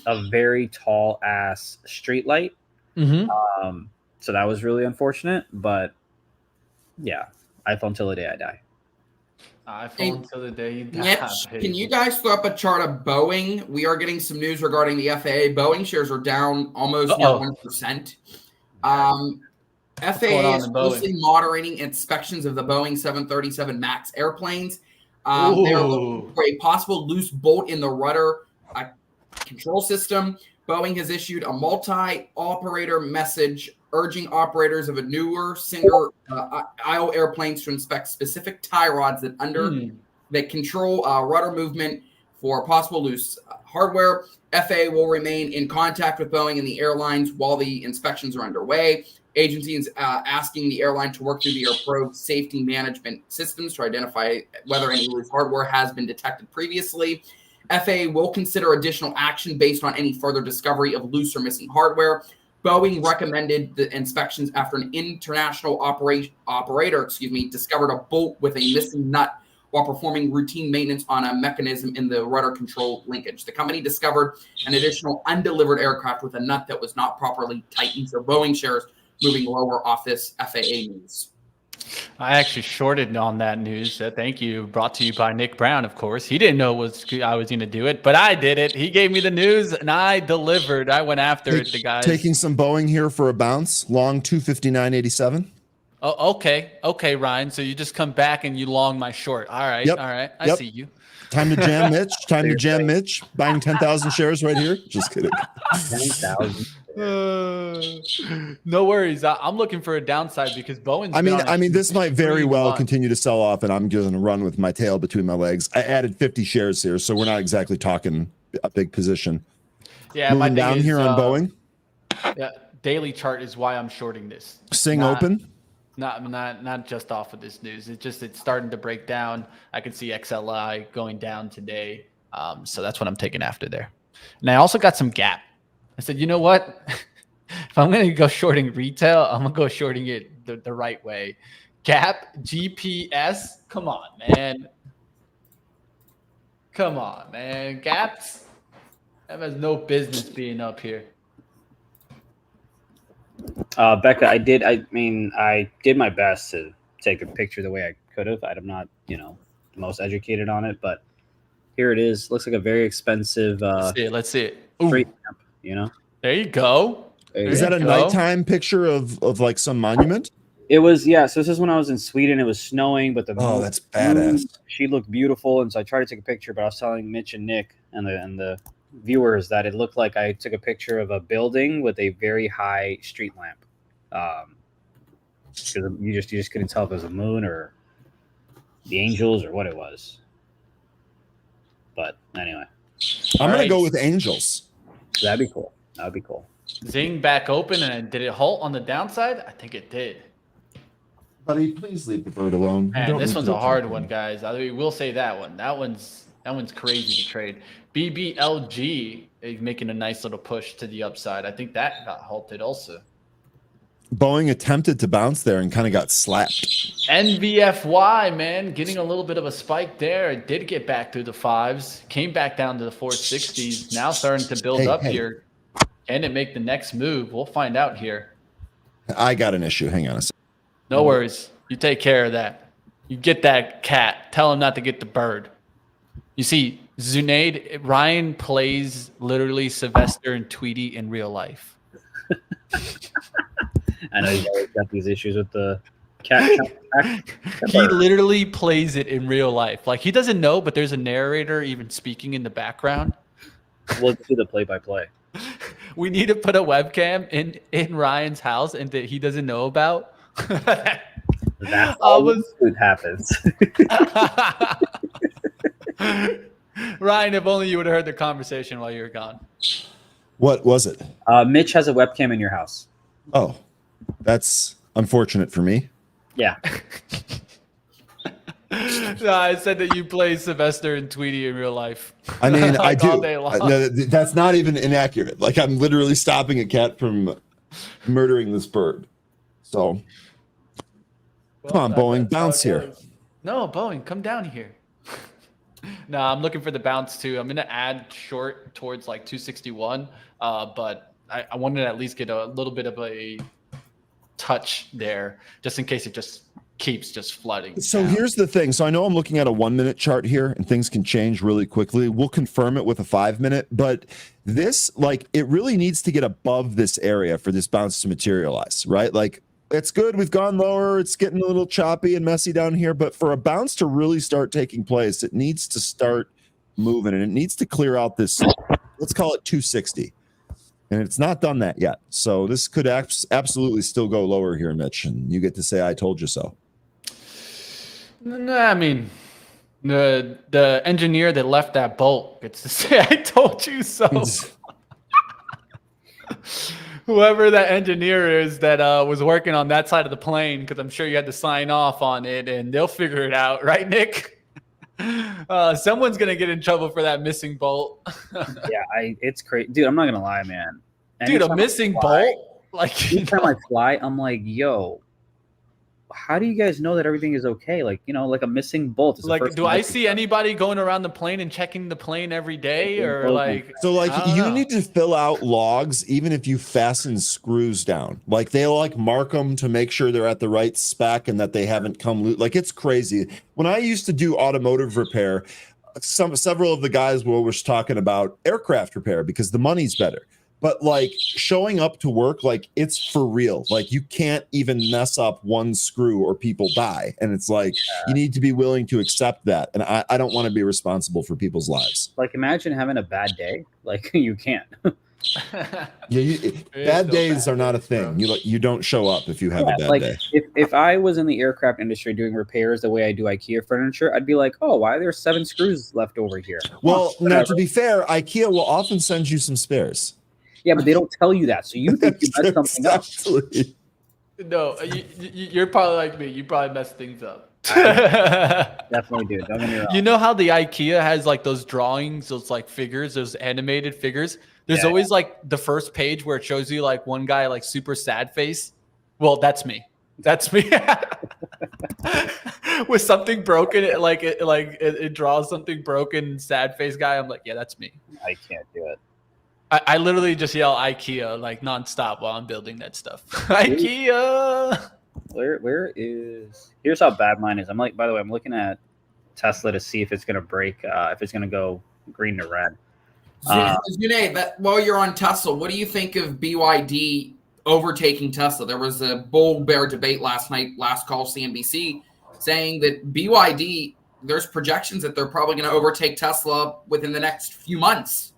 a very tall ass street light. So that was really unfortunate, but yeah, iPhone till the day I die. iPhone till the day you die. Mitch, can you guys throw up a chart of Boeing? We are getting some news regarding the FAA. Boeing shares are down almost 1%. FAA is closely monitoring inspections of the Boeing 737 MAX airplanes. They're looking for a possible loose bolt in the rudder control system. Boeing has issued a multi-operator message urging operators of a newer single aisle airplanes to inspect specific tie rods that control rudder movement for possible loose hardware. FAA will remain in contact with Boeing and the airlines while the inspections are underway. Agency is asking the airline to work through the AirPro safety management systems to identify whether any loose hardware has been detected previously. FAA will consider additional action based on any further discovery of loose or missing hardware. Boeing recommended the inspections after an international operator discovered a bolt with a missing nut while performing routine maintenance on a mechanism in the rudder control linkage. The company discovered an additional undelivered aircraft with a nut that was not properly tightened. So Boeing shares moving lower off this FAA news. I actually shorted on that news. Thank you. Brought to you by Nick Brown, of course. He didn't know I was going to do it, but I did it. He gave me the news, and I delivered. I went after it, the guys. Taking some Boeing here for a bounce. Long 259.87. Oh, okay. Okay, Ryan. So you just come back and you long my short. All right. Yep. All right. I see you. Time to jam Mitch. Time to jam Mitch. Buying 10,000 shares right here. Just kidding. 10,000. No worries. I'm looking for a downside because Bowen's. I mean, this might very well continue to sell off, and I'm going to run with my tail between my legs. I added 50 shares here, so we're not exactly talking a big position. Yeah, moving down here on Boeing. Yeah, daily chart is why I'm shorting this. Sing open. Not just off of this news. It's starting to break down. I can see XLI going down today. So that's what I'm taking after there. And I also got some gap. I said, you know what? If I'm going to go shorting retail, I'm going to go shorting it the right way. Gap, GPS. Come on, man. Come on, man. Gaps. That has no business being up here. Becca, I did my best to take a picture the way I could have. I'm not, the most educated on it, but here it is. Looks like a very expensive. Let's see it. Street lamp, There you go. Is that a nighttime picture of like some monument? It was, yeah. So this is when I was in Sweden. It was snowing, but the moon, that's badass. she looked beautiful, and so I tried to take a picture. But I was telling Mitch and Nick and the viewers that it looked like I took a picture of a building with a very high street lamp. Because you just couldn't tell if it was a moon or the angels or what it was. But anyway, I'm gonna go with angels. that'd be cool. That'd be cool. Zing back open, and did it halt on the downside? I think it did. Buddy, please leave the bird alone. You Man, don't this need one's to a hard attack one, him. guys. I mean, we'll say that one. That one's crazy to trade. BBLG is making a nice little push to the upside. I think that got halted also. Boeing attempted to bounce there and kind of got slapped. NVFY, man, getting a little bit of a spike there. It did get back through the 5s, came back down to the 460s. Now starting to build up here. Can it make the next move? We'll find out here. I got an issue. Hang on a second. No worries. You take care of that. You get that cat. Tell him not to get the bird. You see, Zunaid, Ryan plays literally Sylvester and Tweety in real life. I know you always got these issues with the cat. He literally plays it in real life. Like, he doesn't know, but there's a narrator even speaking in the background. We'll do the play-by-play. We need to put a webcam in Ryan's house and that he doesn't know about. That's always what happens. Ryan, if only you would have heard the conversation while you were gone. What was it? Mitch has a webcam in your house. Oh, that's unfortunate for me. Yeah. No, I said that you play Sylvester and Tweety in real life. I mean, I Like, all do. day long. No, that's not even inaccurate. Like, I'm literally stopping a cat from murdering this bird. So, come on, Boeing, bounce here. No, Boeing, come down here. No, I'm looking for the bounce too. I'm going to add short towards like 261, but I wanted to at least get a little bit of a touch there just in case it just keeps just flooding. So down. here's the thing. So I know I'm looking at a 1 minute chart here and things can change really quickly. We'll confirm it with a 5 minute, but this, like, it really needs to get above this area for this bounce to materialize, right? Like, it's good. We've gone lower. It's getting a little choppy and messy down here, but for a bounce to really start taking place, it needs to start moving and it needs to clear out this, let's call it 260. And it's not done that yet. So this could absolutely still go lower here, Mitch, and you get to say, I told you so. No, I mean, the engineer that left that bolt gets to say, I told you so. Whoever that engineer is that was working on that side of the plane, because I'm sure you had to sign off on it, and they'll figure it out, right, Nick? Someone's going to get in trouble for that missing bolt. Yeah, it's crazy. Dude, I'm not going to lie, man. Dude, a missing bolt? Like, anytime I fly, I'm like, yo, how do you guys know that everything is okay? Like, you know, like a missing bolt. Is like, do I see anybody going around the plane and checking the plane every day, or like? So, like, I don't you know. need to fill out logs even if you fasten screws down. Like, they'll like mark them to make sure they're at the right spec and that they haven't come loose. Like, it's crazy. When I used to do automotive repair, several of the guys were talking about aircraft repair because the money's better. But like showing up to work, like it's for real. Like you can't even mess up one screw or people die. And it's like, you need to be willing to accept that. And I don't want to be responsible for people's lives. Like, imagine having a bad day. Like, you can't. Bad days are not a thing. You don't show up if you have a bad day. If I was in the aircraft industry doing repairs the way I do IKEA furniture, I'd be like, oh, why are there 7 screws left over here? Well, now to be fair, IKEA will often send you some spares. Yeah, but they don't tell you that. So you think you messed something up. Exactly. No, you're probably like me. You probably mess things up. Definitely do. Don't get me wrong. You know how the IKEA has like those drawings, those like figures, those animated figures? There's always like the first page where it shows you like one guy like super sad face. Well, that's me. That's me. With something broken, it draws something broken, sad face guy. I'm like, yeah, that's me. I can't do it. I literally just yell IKEA like nonstop while I'm building that stuff. IKEA. Where is? Here's how bad mine is. I'm like, by the way, I'm looking at Tesla to see if it's gonna break, if it's gonna go green to red. Junaid, while you're on Tesla, what do you think of BYD overtaking Tesla. There was a bull bear debate last night, last call CNBC, saying that BYD, there's projections that they're probably going to overtake Tesla within the next few months.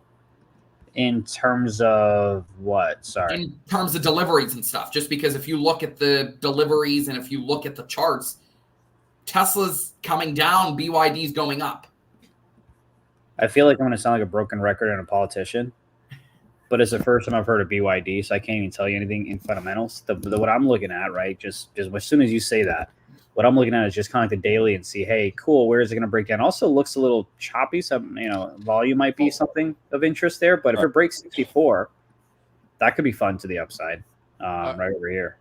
In terms of what? Sorry. In terms of deliveries and stuff. Just because if you look at the deliveries and if you look at the charts, Tesla's coming down, BYD's going up. I feel like I'm going to sound like a broken record and a politician, but it's the first time I've heard of BYD, so I can't even tell you anything in fundamentals. What I'm looking at, right, just as soon as you say that, what I'm looking at is just kind of like the daily and see, hey, cool, where is it going to break down? Also looks a little choppy, so, volume might be something of interest there, but if it breaks 64, that could be fun to the upside right over here.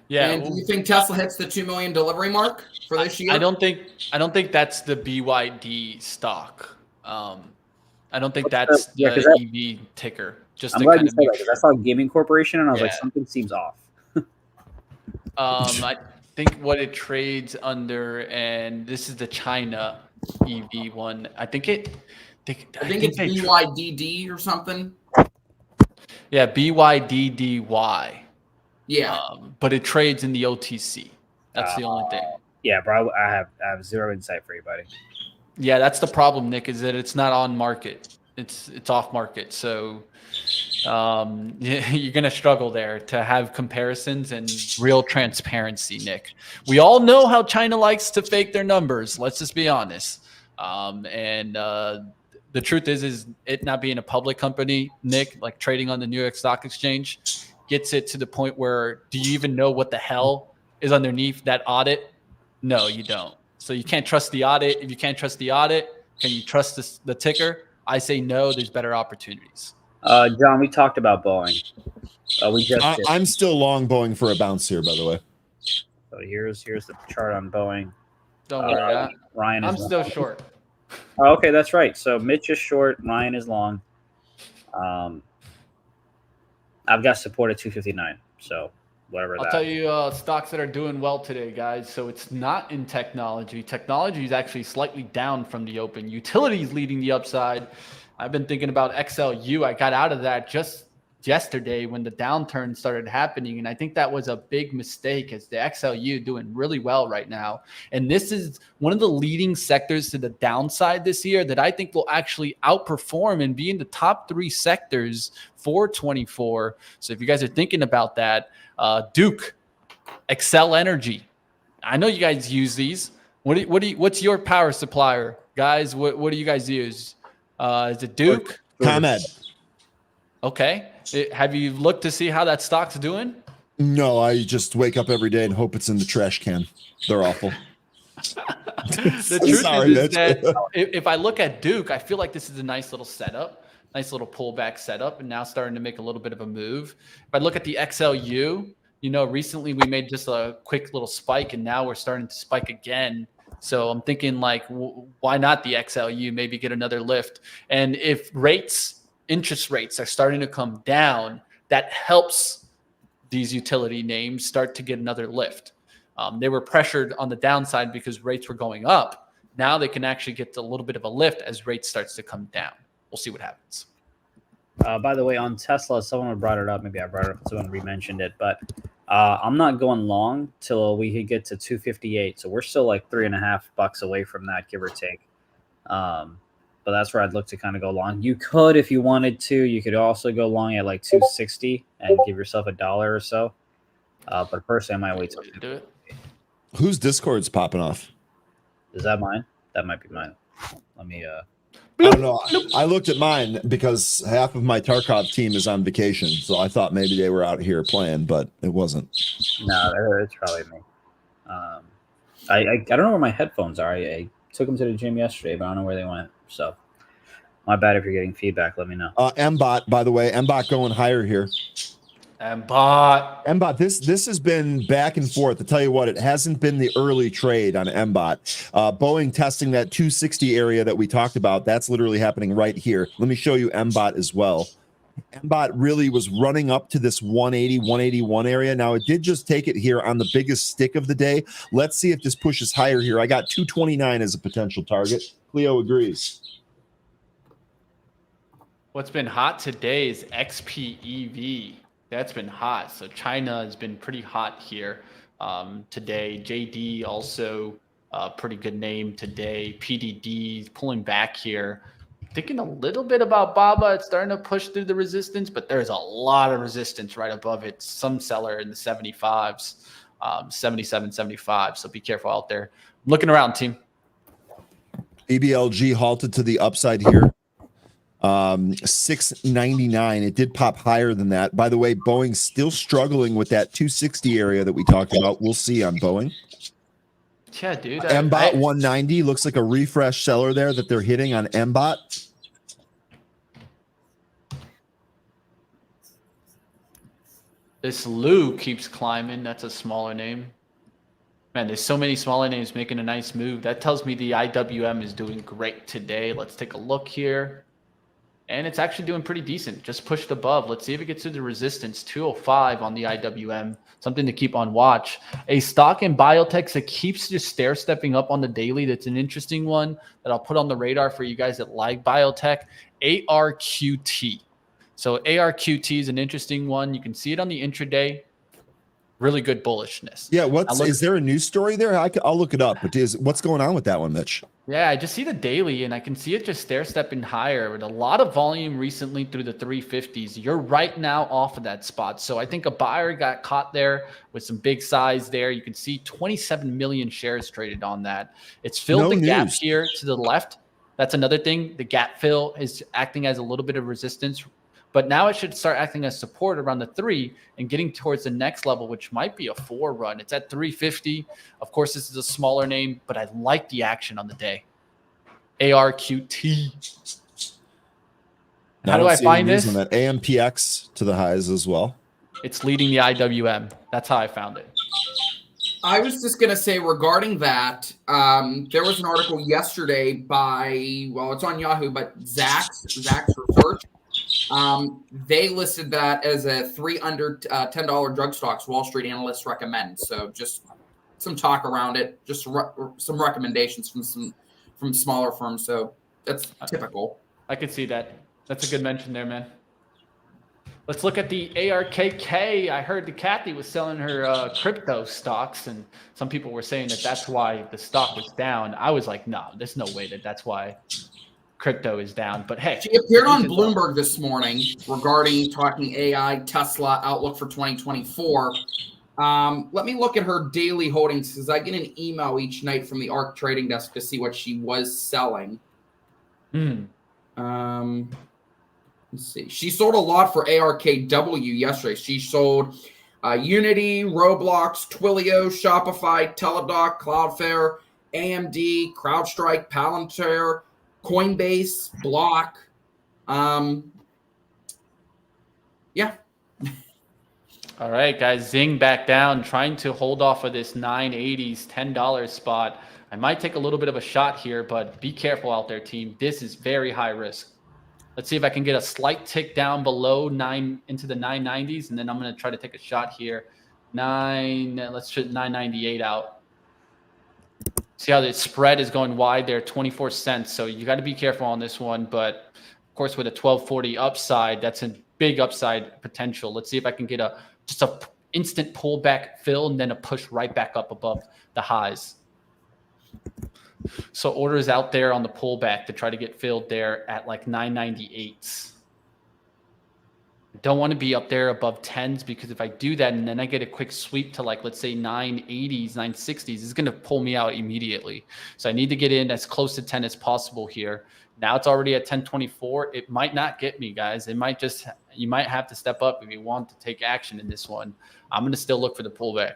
Yeah. And do you think Tesla hits the 2 million delivery mark for this year? I don't think that's the BYD stock. I don't think that's the EV ticker. Just I'm to glad kind you of said that because I saw Gaming Corporation and I was like, Yeah. something seems off. I think what it trades under, and this is the China EV one. I think it's BYDD or something. Yeah, BYDDY. Yeah. But it trades in the OTC. That's the only thing. Yeah, bro, I have zero insight for you, buddy. Yeah, that's the problem, Nick, is that it's not on market. It's off market. So you're going to struggle there to have comparisons and real transparency, Nick. We all know how China likes to fake their numbers. Let's just be honest. The truth is it not being a public company, Nick, like trading on the New York Stock Exchange, gets it to the point where do you even know what the hell is underneath that audit? No, you don't. So you can't trust the audit. If you can't trust the audit, can you trust the ticker? I say no, there's better opportunities. John, we talked about Boeing. I'm still long Boeing for a bounce here, by the way. So here's the chart on Boeing. Don't worry. Ryan is I'm still short. Oh, okay, that's right. So Mitch is short, Ryan is long. I've got support at 259. So whatever. I'll tell you stocks that are doing well today, guys. So it's not in technology. Technology is actually slightly down from the open. Utilities leading the upside. I've been thinking about XLU. I got out of that just yesterday when the downturn started happening. And I think that was a big mistake as the XLU doing really well right now. And this is one of the leading sectors to the downside this year that I think will actually outperform and be in the top 3 sectors for 24. So if you guys are thinking about that, Duke, Excel Energy. I know you guys use these. What's your power supplier, guys? What do you guys use? Is it Duke? ComEd. Okay. Have you looked to see how that stock's doing? No, I just wake up every day and hope it's in the trash can. They're awful. The truth is that if I look at Duke, I feel like this is a nice little setup, nice little pullback setup, and now starting to make a little bit of a move. If I look at the XLU, recently we made just a quick little spike, and now we're starting to spike again. So I'm thinking like, why not the XLU? Maybe get another lift. And if interest rates are starting to come down, that helps these utility names start to get another lift. They were pressured on the downside because rates were going up. Now they can actually get a little bit of a lift as rates starts to come down. We'll see what happens. By the way, on Tesla, someone brought it up. Maybe I brought it up. Someone re-mentioned it, but I'm not going long till we could get to 258. So we're still like $3.50 away from that, give or take. But that's where I'd look to kind of go long. You could, if you wanted to, you could also go long at like 260 and give yourself $1 or so. But personally, I might wait till you do it. Whose Discord's popping off? Is that mine? That might be mine. Let me. I don't know. I looked at mine because half of my Tarkov team is on vacation, so I thought maybe they were out here playing, but it wasn't. No, it's probably me. I don't know where my headphones are. I took them to the gym yesterday, but I don't know where they went. So my bad if you're getting feedback. Let me know. MBOT, by the way, MBOT going higher here. MBOT, this has been back and forth. To tell you what, it hasn't been the early trade on MBOT. Boeing testing that 260 area that we talked about. That's literally happening right here. Let me show you MBOT as well. MBOT really was running up to this 180, 181 area. Now it did just take it here on the biggest stick of the day. Let's see if this pushes higher here. I got 229 as a potential target. Cleo agrees. What's been hot today is XPEV. That's been hot. So China has been pretty hot here today. JD also pretty good name today. PDD pulling back here. Thinking a little bit about Baba. It's starting to push through the resistance, but there's a lot of resistance right above it. Some seller in the 75s, 77, 75. So be careful out there. Looking around, team. EBLG halted to the upside here. 699. It did pop higher than that. By the way, Boeing's still struggling with that 260 area that we talked about. We'll see on Boeing. Yeah, dude. MBOT 190 looks like a refresh seller there that they're hitting on MBOT. This Lou keeps climbing. That's a smaller name. Man, there's so many smaller names making a nice move. That tells me the IWM is doing great today. Let's take a look here. And it's actually doing pretty decent. Just pushed above. Let's see if it gets to the resistance. 205 on the IWM. Something to keep on watch. A stock in biotech that keeps just stair-stepping up on the daily. That's an interesting one that I'll put on the radar for you guys that like biotech. ARQT. So ARQT is an interesting one. You can see it on the intraday. Really good bullishness. Yeah, is there a news story there? I'll look it up. But what's going on with that one, Mitch? Yeah, I just see the daily, and I can see it just stair-stepping higher with a lot of volume recently through the 350s. You're right now off of that spot. So I think a buyer got caught there with some big size there. You can see 27 million shares traded on that. It's filled the gap here to the left. That's another thing. The gap fill is acting as a little bit of resistance. But now it should start acting as support around the 3 and getting towards the next level, which might be a 4 run. It's at 350. Of course, this is a smaller name, but I like the action on the day. ARQT. How do I find this? On that AMPX to the highs as well. It's leading the IWM. That's how I found it. I was just going to say regarding that, there was an article yesterday by, well, it's on Yahoo, but Zacks Research. They listed that as a 3 under $10 drug stocks Wall Street analysts recommend. So just some talk around it, just some recommendations from smaller firms. So that's typical. I could see that. That's a good mention there, man. Let's look at the ARKK. I heard that Kathy was selling her crypto stocks, and some people were saying that that's why the stock was down. I was like, no, there's no way that's why crypto is down. But hey, she appeared on Bloomberg this morning regarding talking AI, Tesla outlook for 2024. Let me look at her daily holdings because I get an email each night from the ARK trading desk to see what she was selling. Let's see. She sold a lot for ARKW yesterday. She sold Unity, Roblox, Twilio, Shopify, Teladoc, Cloudflare, AMD, CrowdStrike, Palantir, Coinbase, Block. Yeah. All right, guys. Zing back down, trying to hold off of this 980s, $10 spot. I might take a little bit of a shot here, but be careful out there, team. This is very high risk. Let's see if I can get a slight tick down below 9 into the 990s, and then I'm going to try to take a shot here. Let's shoot 998 out. See how the spread is going wide there, 24 cents. So you got to be careful on this one. But of course, with a 1240 upside, that's a big upside potential. Let's see if I can get just a instant pullback fill and then a push right back up above the highs. So orders out there on the pullback to try to get filled there at like 998s. Don't want to be up there above 10s because if I do that and then I get a quick sweep to like, let's say 980s, 960s, it's going to pull me out immediately. So I need to get in as close to 10 as possible here. Now it's already at 1024. It might not get me, guys. You might have to step up if you want to take action in this one. I'm going to still look for the pullback.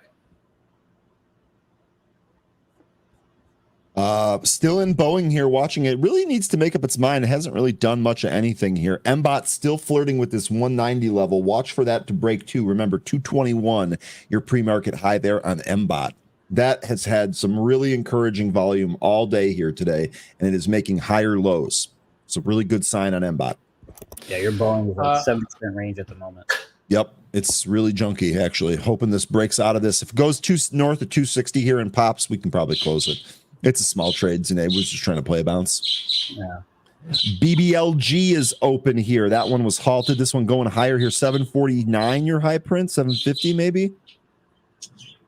Still in Boeing here watching it. Really needs to make up its mind. It hasn't really done much of anything here. MBOT still flirting with this 190 level. Watch for that to break too. Remember, 221, your pre-market high there on MBOT. That has had some really encouraging volume all day here today, and it is making higher lows. It's a really good sign on MBOT. Yeah, your Boeing is like 7% range at the moment. Yep, it's really junky, actually. Hoping this breaks out of this. If it goes north of 260 here and pops, we can probably close it. It's a small trade today. We're just trying to play a bounce. Yeah. BBLG is open here. That one was halted. This one going higher here. 749 your high print, 750 maybe.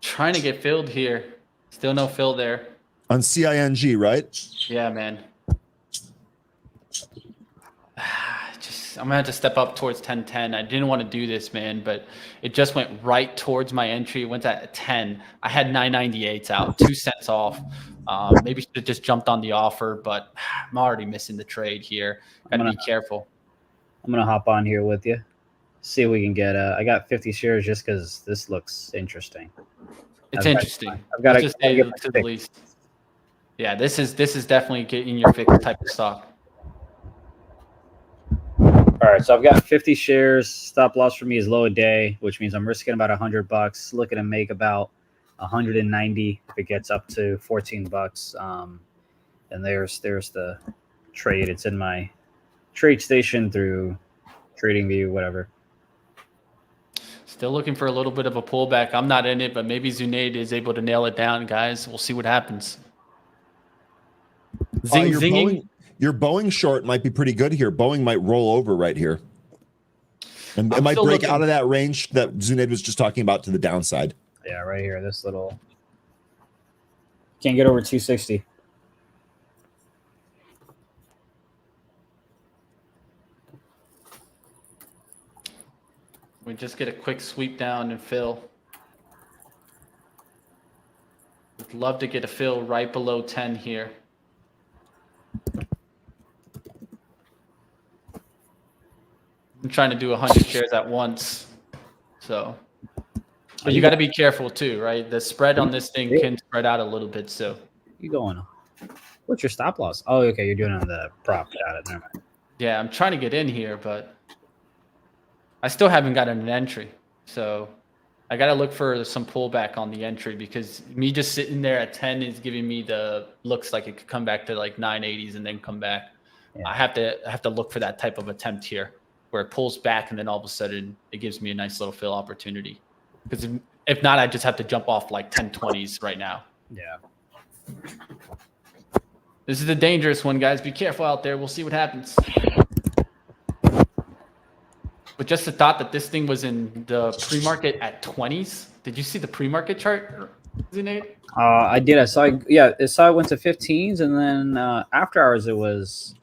Trying to get filled here. Still no fill there. On CING, right? Yeah, man. I'm gonna have to step up towards 1010. I didn't want to do this, man, but it just went right towards my entry. It went at 10. I had 998s out, 2 cents off. Maybe should have just jumped on the offer, but I'm already missing the trade here. Gotta be careful. I'm gonna hop on here with you. See if we can get. I got 50 shares just because this looks interesting. It's interesting. I've got to say to the least. Yeah, this is definitely getting your fix type of stock. All right, so I've got 50 shares. Stop loss for me is low a day, which means I'm risking about $100. Looking to make about 190 if it gets up to $14. And there's the trade. It's in my trade station through TradingView, whatever. Still looking for a little bit of a pullback. I'm not in it, but maybe Zunaid is able to nail it down, guys. We'll see what happens. Zinging. Your Boeing short might be pretty good here. Boeing might roll over right here. And it might break out of that range that Zunaid was just talking about to the downside. Yeah, right here. This little can't get over 260. We just get a quick sweep down and fill. Would love to get a fill right below 10 here. I'm trying to do 100 shares at once. So, but you got to be careful too, right? The spread on this thing can spread out a little bit. So You going? What's your stop loss? Oh, okay. You're doing it on the prop. Got it. Never mind. yeah, I'm trying to get in here, but I still haven't gotten an entry. So I got to look for some pullback on the entry because me just sitting there at 10 is giving me the looks like it could come back to like 980s and then come back. Yeah. I have to look for that type of attempt here where it pulls back and then all of a sudden it gives me a nice little fill opportunity. Because if not, I just have to jump off like 1020s right now. Yeah. This is a dangerous one, guys. Be careful out there. We'll see what happens. But just the thought that this thing was in the pre-market at 20s. Did you see the pre-market chart, Zunaid? I did. I saw. Yeah, I saw it went to 15s, and then after hours it was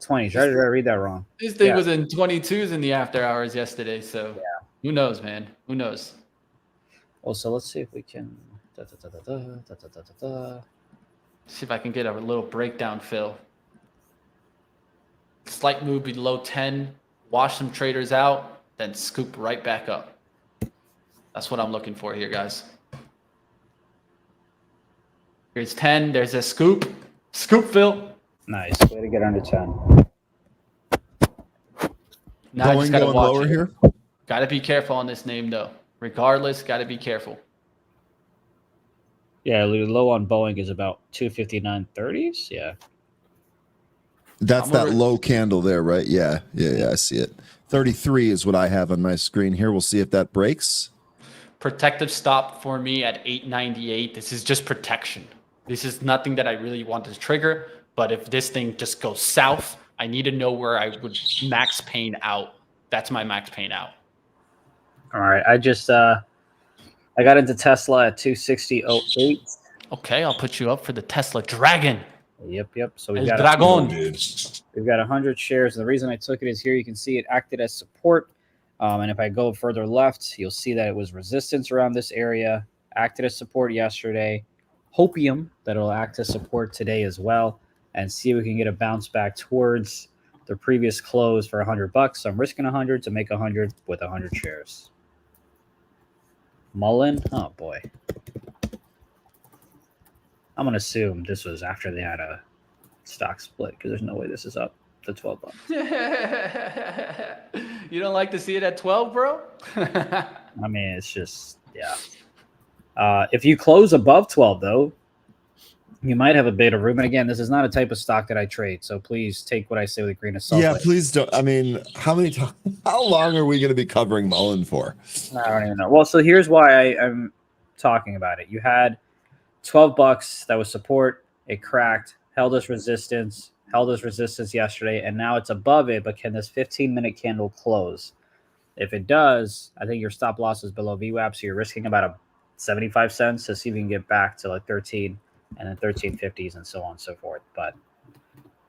20s. Right? Did I read that wrong? This thing was in 22s in the after hours yesterday. So who knows, man? Who knows? Well, so let's see if we can. See if I can get a little breakdown fill. Slight move below 10. Wash some traders out, then scoop right back up. That's what I'm looking for here, guys. Here's 10. There's a scoop. Scoop fill. Nice. Way to get under 10. Now I just gotta watch lower it. Here. Gotta be careful on this name, though. Regardless, gotta be careful. Yeah, low on Boeing is about 259.30s. Yeah. That's that low candle there, right? Yeah, I see it. 33 is what I have on my screen here. We'll see if that breaks. Protective stop for me at 898. This is just protection. This is nothing that I really want to trigger. But if this thing just goes south, I need to know where I would max pain out. That's my max pain out. All right. I just I got into Tesla at 260.08. Okay, I'll put you up for the Tesla Dragon. Yep. So we've got 100 shares. And the reason I took it is here you can see it acted as support. And if I go further left, you'll see that it was resistance around this area, acted as support yesterday. Hopium that it'll act as support today as well, and see if we can get a bounce back towards the previous close for $100. So I'm risking 100 to make 100 with 100 shares. Mullen, oh boy. I'm going to assume this was after they had a stock split because there's no way this is up to $12. You don't like to see it at 12, bro? I mean, it's just, yeah. If you close above 12, though, you might have a bit of room. And again, this is not a type of stock that I trade. So please take what I say with a grain of salt. Yeah, please don't. I mean, how long are we going to be covering Mullen for? I don't even know. Well, so here's why I'm talking about it. You had $12 that was support. It cracked, held as resistance, held as resistance yesterday, and now it's above it, but can this 15-minute candle close? If it does, I think your stop loss is below VWAP, so you're risking about a 75 cents to see if you can get back to like 13 and then 1350s and so on and so forth. But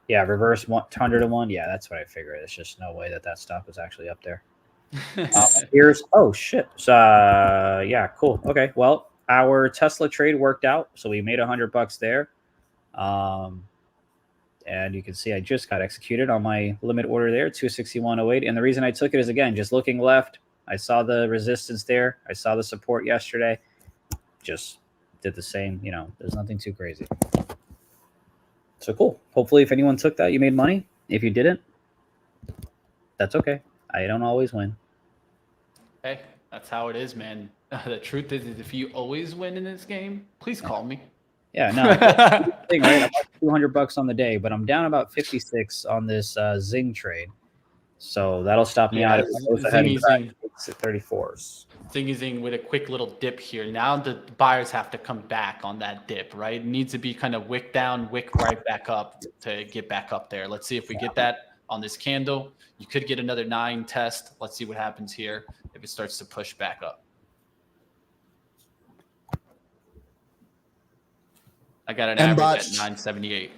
yeah, reverse 100 to 1. Yeah, that's what I figured. There's just no way that stop is actually up there. Here's oh shit. So yeah, cool. Okay, well, our Tesla trade worked out, so we made $100 there. And you can see I just got executed on my limit order there, 261.08. And the reason I took it is, again, just looking left, I saw the resistance there. I saw the support yesterday. Just did the same. You know, there's nothing too crazy. So cool. Hopefully, if anyone took that, you made money. If you didn't, that's okay. I don't always win. Hey, that's how it is, man. The truth is if you always win in this game, please call me. Yeah, no. Thing, right? I'm up $200 on the day, but I'm down about 56 on this Zing trade. So that'll stop me out if I goes ahead and crack 34s. Zing with a quick little dip here. Now the buyers have to come back on that dip, right? It needs to be kind of wick down, wick right back up to get back up there. Let's see if we get that on this candle. You could get another 9 test. Let's see what happens here if it starts to push back up. I got an average at 978.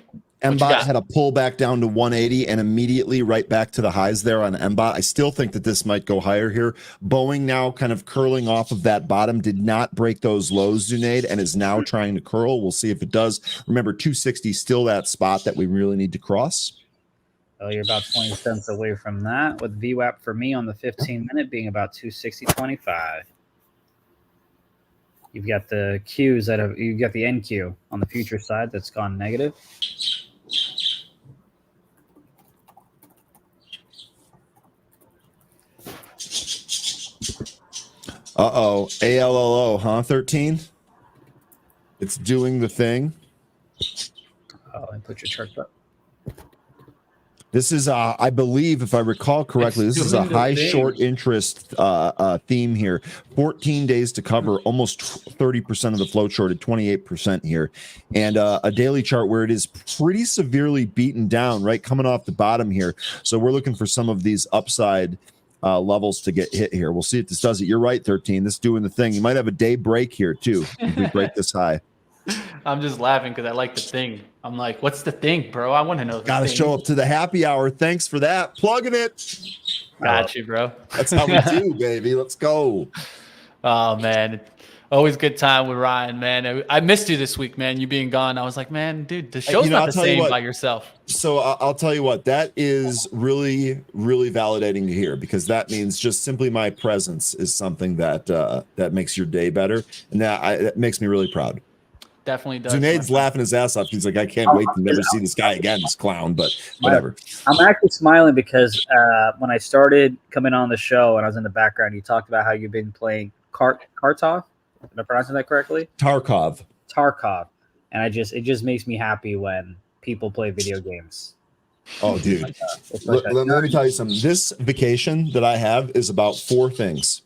MBOT had a pullback down to 180 and immediately right back to the highs there on MBOT. I still think that this might go higher here. Boeing now kind of curling off of that bottom, did not break those lows, Zunaid, and is now trying to curl. We'll see if it does. Remember, 260 still that spot that we really need to cross. Well, you're about 20 cents away from that, with VWAP for me on the 15-minute being about 260.25. You've got the Qs that have, you've got the NQ on the future side that's gone negative. Uh-oh, ALLO, huh, 13? It's doing the thing. Oh, and put your charts up. This is, I believe, if I recall correctly, this is a high short interest theme here. 14 days to cover, almost 30% of the float shorted, 28% here. And a daily chart where it is pretty severely beaten down, right, coming off the bottom here. So we're looking for some of these upside levels to get hit here. We'll see if this does it. You're right, 13. This is doing the thing. You might have a day break here, too, if we break this high. I'm just laughing because I like the thing. I'm like, what's the thing, bro? I want to know. Got to show up to the happy hour. Thanks for that. Plugging it. Got you, bro. That's how we do, baby. Let's go. Oh, man. Always good time with Ryan, man. I missed you this week, man. You being gone. I was like, man, dude, the show's not the same by yourself. So I'll tell you what, that is really, really validating to hear, because that means just simply my presence is something that that makes your day better. And that makes me really proud. Definitely does. Zunaid's laughing his ass off. He's like, I can't wait to never see this guy again, this clown, but whatever. I'm actually smiling because when I started coming on the show and I was in the background, you talked about how you've been playing Kartov. Am I pronouncing that correctly? Tarkov. And it just makes me happy when people play video games. Oh, dude. Let me tell you something. This vacation that I have is about 4 things: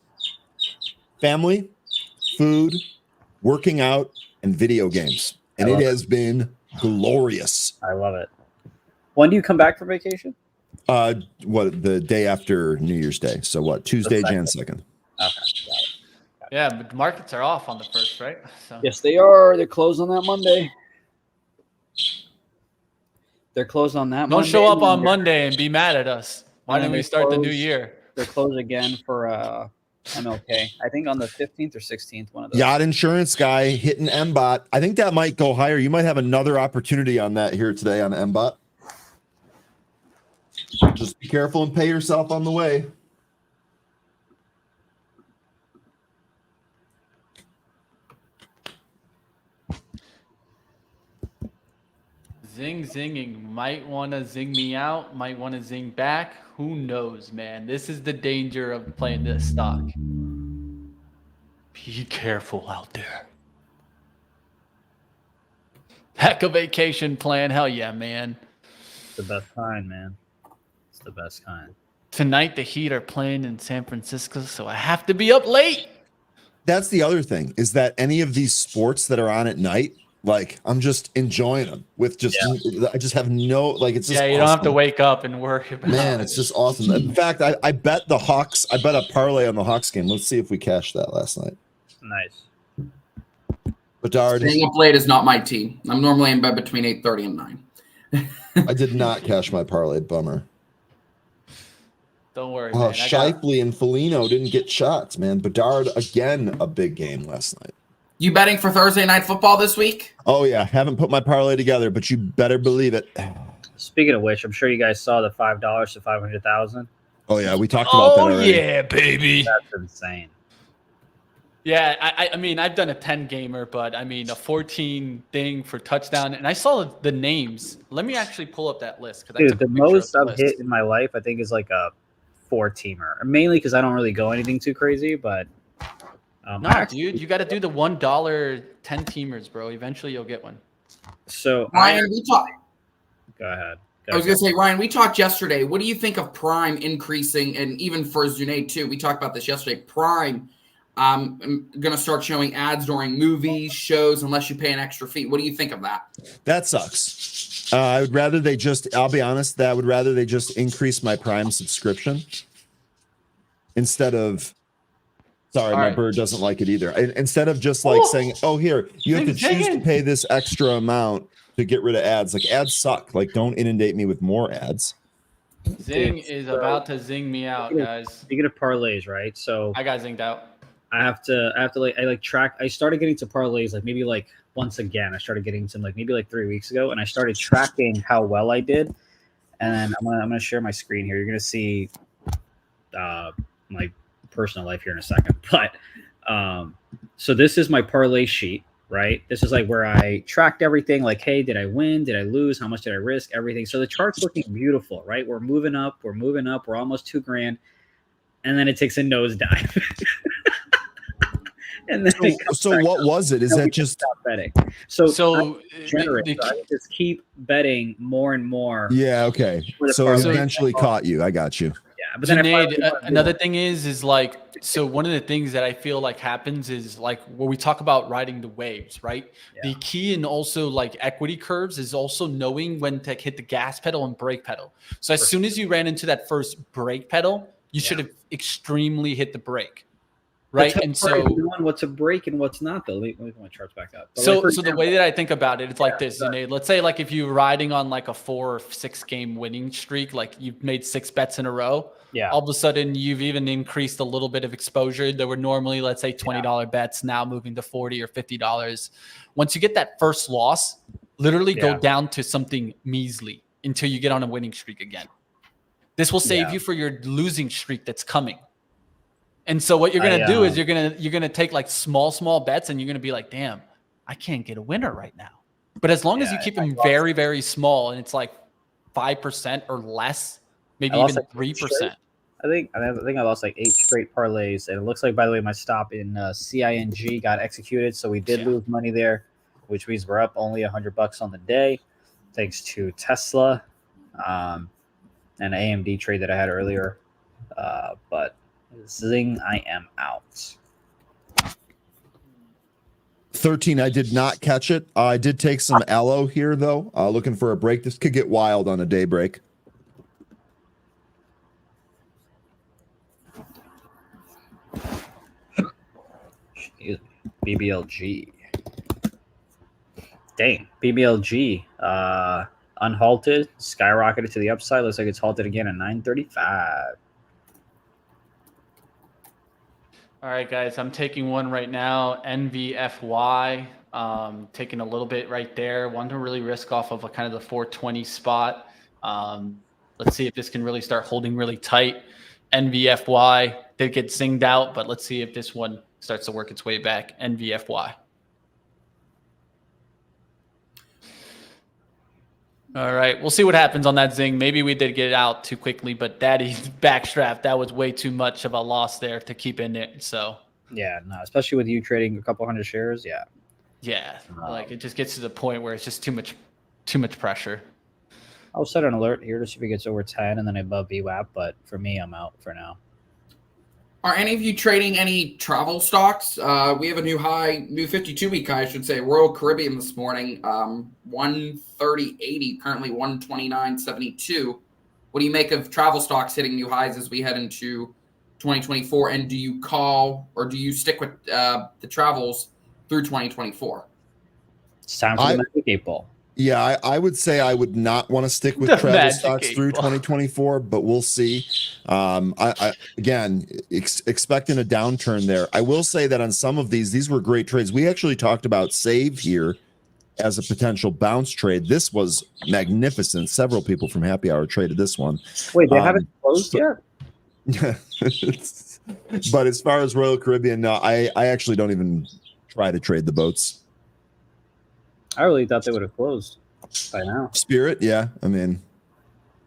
family, food, working out, and video games. And it has been glorious. I love it. When do you come back from vacation? The day after New Year's Day. So what? Tuesday, Jan 2nd. Okay, got it. Yeah, but the markets are off on the 1st, right? So. Yes, they are. They're closed on that Monday. They're closed on that Don't Monday. show up on Monday and be mad at us. Why didn't we start the new year? They're closed again for MLK. I think on the 15th or 16th, one of those. Yacht insurance guy hitting MBOT. I think that might go higher. You might have another opportunity on that here today on MBOT. Just be careful and pay yourself on the way. Zinging. Might want to zing me out. Might want to zing back. Who knows, man? This is the danger of playing this stock. Be careful out there. Heck of vacation plan. Hell yeah, man. It's the best kind, man. It's the best kind. Tonight, the Heat are playing in San Francisco, so I have to be up late. That's the other thing, is that any of these sports that are on at night, Like I'm just enjoying them with just I just have no like it's just Yeah, you don't have to wake up and worry about man, it's just awesome. In fact, I bet the Hawks, I bet a parlay on the Hawks game. Let's see if we cashed that last night. Nice. Bedard. Staying up late is not my team. I'm normally in bed between 8:30 and 9. I did not cash my parlay, bummer. Don't worry, Oh, man. Shipley and Faloona didn't get shots, man. Bedard again, a big game last night. You betting for Thursday night football this week? Oh yeah, haven't put my parlay together, but you better believe it. Speaking of which, I'm sure you guys saw the $5 to 500,000. Oh yeah, we talked about that already. Yeah, baby. That's insane. Yeah, I mean, I've done a 10 gamer, but I mean, a 14 thing for touchdown. And I saw the names. Let me actually pull up that list. Dude, the most I've hit in my life, I think, is like a 4-teamer. Mainly because I don't really go anything too crazy, but no, dude, you got to do the $1 10-teamers, bro. Eventually, you'll get one. So Ryan, go ahead. I was going to say, Ryan, we talked yesterday. What do you think of Prime increasing? And even for Zune, too, we talked about this yesterday. Prime, I'm going to start showing ads during movies, shows, unless you pay an extra fee. What do you think of that? That sucks. I would rather they just, I'll be honest, I would rather they just increase my Prime subscription instead of, sorry, my bird doesn't like it either. Instead of just like saying, oh, here, you have to choose to pay this extra amount to get rid of ads. Like ads suck. Like don't inundate me with more ads. Zing is about to zing me out, guys. Speaking of parlays, right? So I got zinged out. I have to like track. I started getting to parlays like maybe like once again. I started getting some like maybe like 3 weeks ago, and I started tracking how well I did. And then I'm gonna share my screen here. You're gonna see my personal life here in a second. But so this is my parlay sheet, right? This is like where I tracked everything. Like, hey, did I win? Did I lose? How much did I risk? Everything. So the chart's looking beautiful, right? We're moving up. We're moving up. We're almost $2,000, and then it takes a nosedive. And then so what was it? Is that just stop betting? So I just keep betting more and more. Yeah, okay. So it eventually caught you. I got you. Yeah, but then another thing is like, so one of the things that I feel like happens is like where we talk about riding the waves, right? Yeah. The key in also like equity curves is also knowing when to hit the gas pedal and brake pedal. So as soon as you ran into that first brake pedal, you should have extremely hit the brake. Right. And so what's a break and what's not, though. Let me put my charts back up. So the way that I think about it, it's like this, you know, let's say like if you're riding on like a 4 or 6 game winning streak, like you've made 6 bets in a row. Yeah. All of a sudden you've even increased a little bit of exposure. There were normally, let's say $20 bets, now moving to $40 or $50. Once you get that first loss, literally go down to something measly until you get on a winning streak again. This will save you for your losing streak that's coming. And so what you're going to do is you're going to take like small bets, and you're going to be like, damn, I can't get a winner right now. But as long as you keep them very, very small, and it's like 5% or less, maybe even like 3%. I think I lost like 8 straight parlays. And it looks like, by the way, my stop in CING got executed. So we did lose money there, which means we're up only $100 on the day, thanks to Tesla and an AMD trade that I had earlier. But zing, I am out. 13, I did not catch it. I did take some aloe here, though, looking for a break. This could get wild on a day break. BBLG. Dang, BBLG. Unhalted, skyrocketed to the upside. Looks like it's halted again at 935. All right, guys, I'm taking one right now. NVFY, taking a little bit right there. Want to really risk off of a kind of the 420 spot. Let's see if this can really start holding really tight. NVFY did get zinged out, but let's see if this one starts to work its way back. NVFY. All right, we'll see what happens on that zing. Maybe we did get it out too quickly, but Daddy's backstrap, that was way too much of a loss there to keep in it. So yeah, no, especially with you trading a couple hundred shares. Yeah, like it just gets to the point where it's just too much pressure. I'll set an alert here to see if it gets over 10 and then above VWAP, but for me, I'm out for now. All Are any of you trading any travel stocks? We have a new 52-week high, I should say. Royal Caribbean this morning, 130.80, currently 129.72. What do you make of travel stocks hitting new highs as we head into 2024? And do you call or do you stick with the travels through 2024? It's time for the Magic 8 Ball. Yeah, I would say I would not want to stick with travel stocks through 2024, but we'll see. I again, expecting a downturn there. I will say that on some of these were great trades. We actually talked about Save here as a potential bounce trade. This was magnificent. Several people from Happy Hour traded this one. Wait, they haven't closed yet? But as far as Royal Caribbean, no, I actually don't even try to trade the boats. I really thought they would have closed by now. Spirit, yeah. I mean,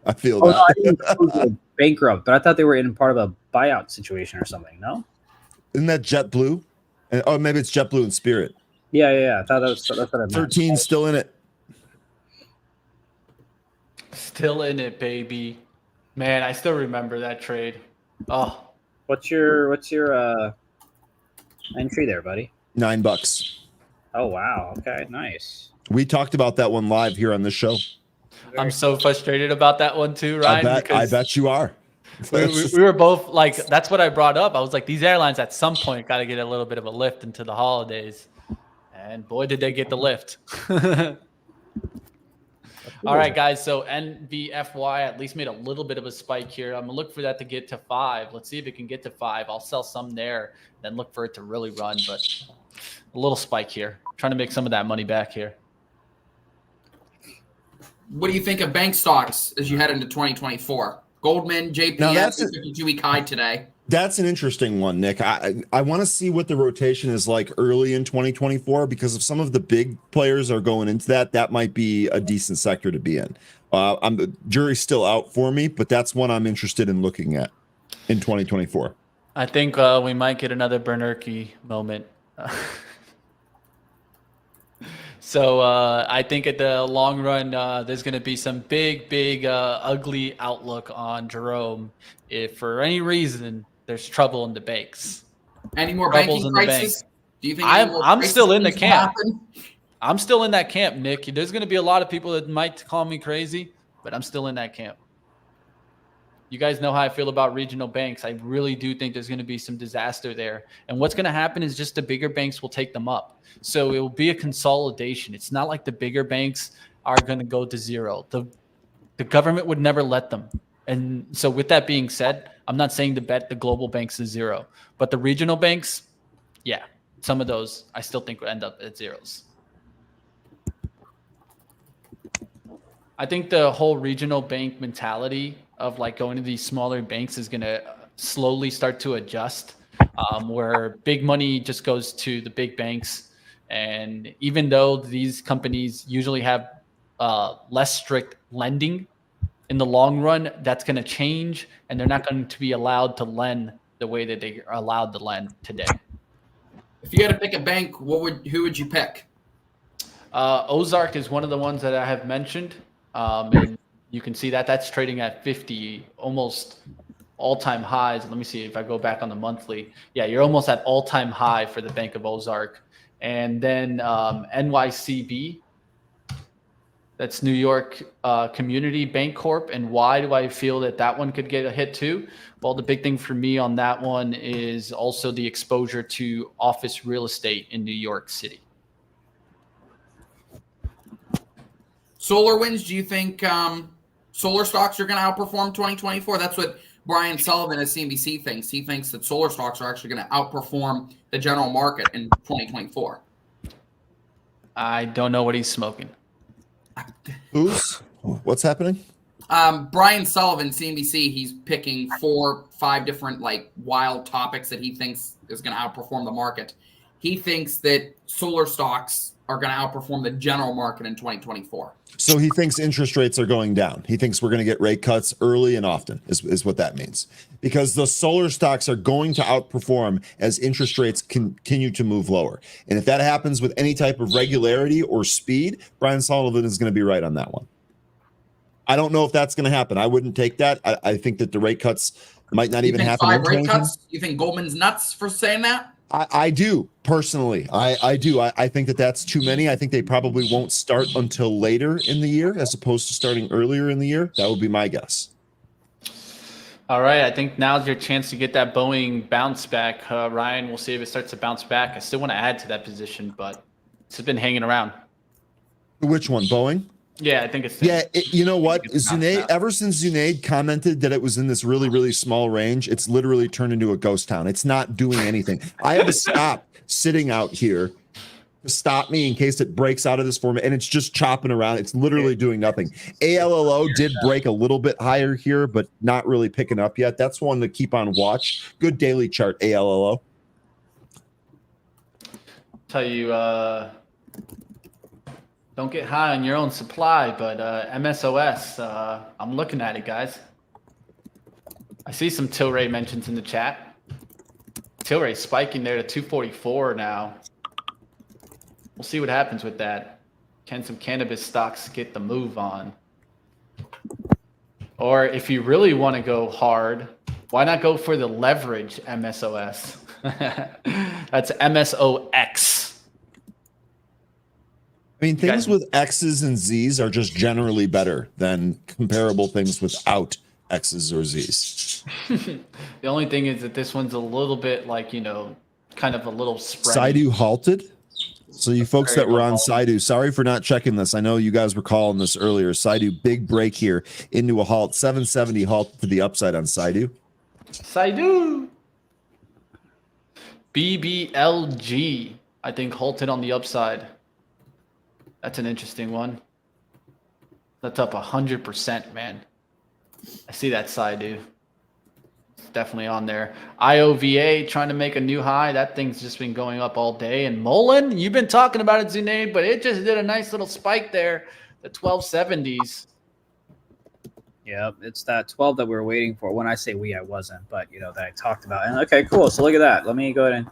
I feel that. that. No, I didn't know they were bankrupt, but I thought they were in part of a buyout situation or something. No, isn't that JetBlue? And, oh, maybe it's JetBlue and Spirit. Yeah. I thought that's what I meant. 13 still in it. Still in it, baby. Man, I still remember that trade. Oh, what's your entry there, buddy? $9. Oh wow! Okay, nice. We talked about that one live here on this show. I'm so frustrated about that one too, Ryan. I bet you are. we were both like, that's what I brought up. I was like, these airlines at some point got to get a little bit of a lift into the holidays, and boy, did they get the lift. All right, guys. So NVFY at least made a little bit of a spike here. I'm gonna look for that to get to 5. Let's see if it can get to 5. I'll sell some there, then look for it to really run, but a little spike here. Trying to make some of that money back here. What do you think of bank stocks as you head into 2024? Goldman, JPS, 52-week high today. That's an interesting one, Nick. I want to see what the rotation is like early in 2024, because if some of the big players are going into that, that might be a decent sector to be in. The jury's still out for me, but that's one I'm interested in looking at in 2024. I think we might get another Bernanke moment. So I think at the long run, there's going to be some big, ugly outlook on Jerome if for any reason there's trouble in the banks. Any more banking crisis? Do you think I'm still in the camp? I'm still in that camp, Nick. There's going to be a lot of people that might call me crazy, but I'm still in that camp. You guys know how I feel about regional banks. I really do think there's going to be some disaster there. And what's going to happen is just the bigger banks will take them up. So it will be a consolidation. It's not like the bigger banks are going to go to zero. The government would never let them. And so with that being said, I'm not saying to bet the global banks to zero. But the regional banks, yeah, some of those I still think will end up at zeros. I think the whole regional bank mentality of like going to these smaller banks is going to slowly start to adjust, where big money just goes to the big banks. And even though these companies usually have less strict lending, in the long run, that's going to change, and they're not going to be allowed to lend the way that they are allowed to lend today. If you had to pick a bank, who would you pick? Ozark is one of the ones that I have mentioned. And you can see that that's trading at 50, almost all-time highs. Let me see if I go back on the monthly. Yeah, you're almost at all-time high for the Bank of Ozark. And then NYCB, that's New York Community Bank Corp. And why do I feel that that one could get a hit too? Well, the big thing for me on that one is also the exposure to office real estate in New York City. SolarWinds, do you think solar stocks are going to outperform 2024? That's what Brian Sullivan at CNBC thinks. He thinks that solar stocks are actually going to outperform the general market in 2024. I don't know what he's smoking. What's happening? Brian Sullivan, CNBC, he's picking 4-5 different like wild topics that he thinks is going to outperform the market. He thinks that solar stocks are going to outperform the general market in 2024. So he thinks interest rates are going down. He thinks we're going to get rate cuts early and often is what that means. Because the solar stocks are going to outperform as interest rates continue to move lower. And if that happens with any type of regularity or speed, Brian Sullivan is going to be right on that one. I don't know if that's going to happen. I wouldn't take that. I think that the rate cuts Might not You even think happen 5 in rate 2020. cuts? You think Goldman's nuts for saying that? I do personally. I do. I think that that's too many. I think they probably won't start until later in the year as opposed to starting earlier in the year. That would be my guess. All right, I think now's your chance to get that Boeing bounce back. Ryan, we'll see if it starts to bounce back. I still want to add to that position, but it's been hanging around. Which one? Boeing? Yeah, I think it's you know what? it's bounced Zunaid, out. ever since Zunaid commented that it was in this really, really small range, it's literally turned into a ghost town. It's not doing anything. I have a stop sitting out here to stop me in case it breaks out of this format, and it's just chopping around. It's literally doing nothing. ALLO did break a little bit higher here, but not really picking up yet. That's one to keep on watch. Good daily chart, ALLO. Tell you, don't get high on your own supply, but MSOS, I'm looking at it, guys. I see some Tilray mentions in the chat. Tilray spiking there to 244 now. We'll see what happens with that. Can some cannabis stocks get the move on? Or if you really want to go hard, why not go for the leverage MSOS? That's MSOX. I mean, things with X's and Z's are just generally better than comparable things without X's or Z's. The only thing is that this one's a little bit like, kind of a little spread. Saidu halted. So you folks that were on Saidu, sorry for not checking this. I know you guys were calling this earlier. Saidu, big break here into a halt. 770 halt to the upside on Saidu. Saidu. BBLG, I think, halted on the upside. That's an interesting one. That's up 100%, man. I see that side, dude. It's definitely on there. IOVA trying to make a new high. That thing's just been going up all day. And Mullen, you've been talking about it, Zunaid, but it just did a nice little spike there. The 1270s. Yeah, it's that 12 that we were waiting for. When I say we, I wasn't, but that I talked about. And okay, cool. So look at that. Let me go ahead and.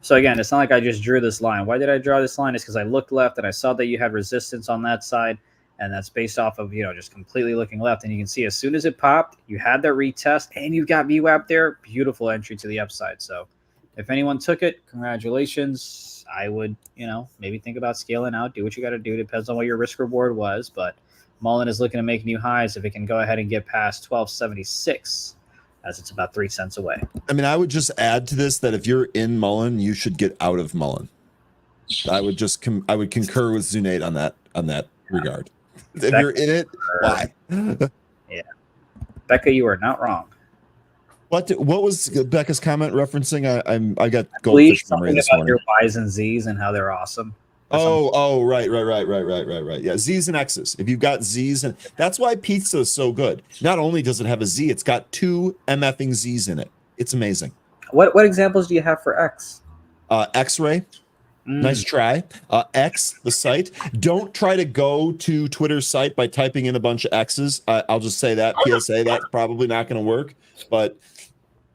So again, it's not like I just drew this line. Why did I draw this line? It's because I looked left and I saw that you had resistance on that side, and that's based off of just completely looking left. And you can see as soon as it popped, you had that retest, and you've got VWAP there. Beautiful entry to the upside. So if anyone took it, congratulations. I would maybe think about scaling out. Do what you got to do. Depends on what your risk reward was, but Mullen is looking to make new highs if it can go ahead and get past 1276. As it's about 3 cents away. I mean, I would just add to this that if you're in Mullen, you should get out of Mullen. I would just I would concur with Zunaid on that regard. If you're in it, why? Yeah, Becca, you are not wrong. What was Becca's comment referencing? I got Goldfish memory something this about morning. your Ys and Zs and how they're awesome. Right. Yeah, Z's and X's. If you've got Z's, and that's why pizza is so good. Not only does it have a Z, it's got 2 MFing Z's in it. It's amazing. What examples do you have for X? X-ray. Nice try. X, the site. Don't try to go to Twitter's site by typing in a bunch of X's. I'll just say that, PSA, that's probably not going to work. But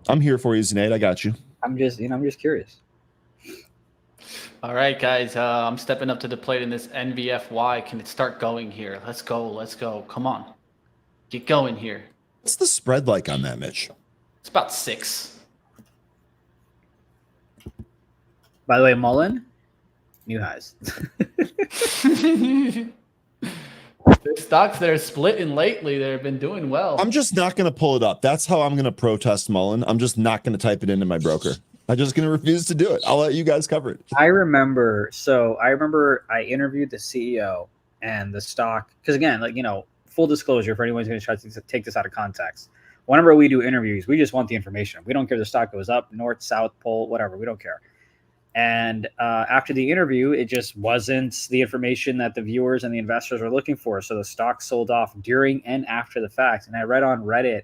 I'm here for you, Zunaid. I got you. I'm just curious. All right, guys. I'm stepping up to the plate in this NVFY. Can it start going here? Let's go. Come on. Get going here. What's the spread like on that, Mitch? It's about 6. By the way, Mullen, new highs. The stocks that are splitting lately, they've been doing well. I'm just not going to pull it up. That's how I'm going to protest Mullen. I'm just not going to type it into my broker. I'm just going to refuse to do it. I'll let you guys cover it. I remember I interviewed the CEO and the stock. Because again, full disclosure for anyone who's going to try to take this out of context. Whenever we do interviews, we just want the information. We don't care if the stock goes up, north, south, pole, whatever. We don't care. And after the interview, it just wasn't the information that the viewers and the investors were looking for. So the stock sold off during and after the fact. And I read on Reddit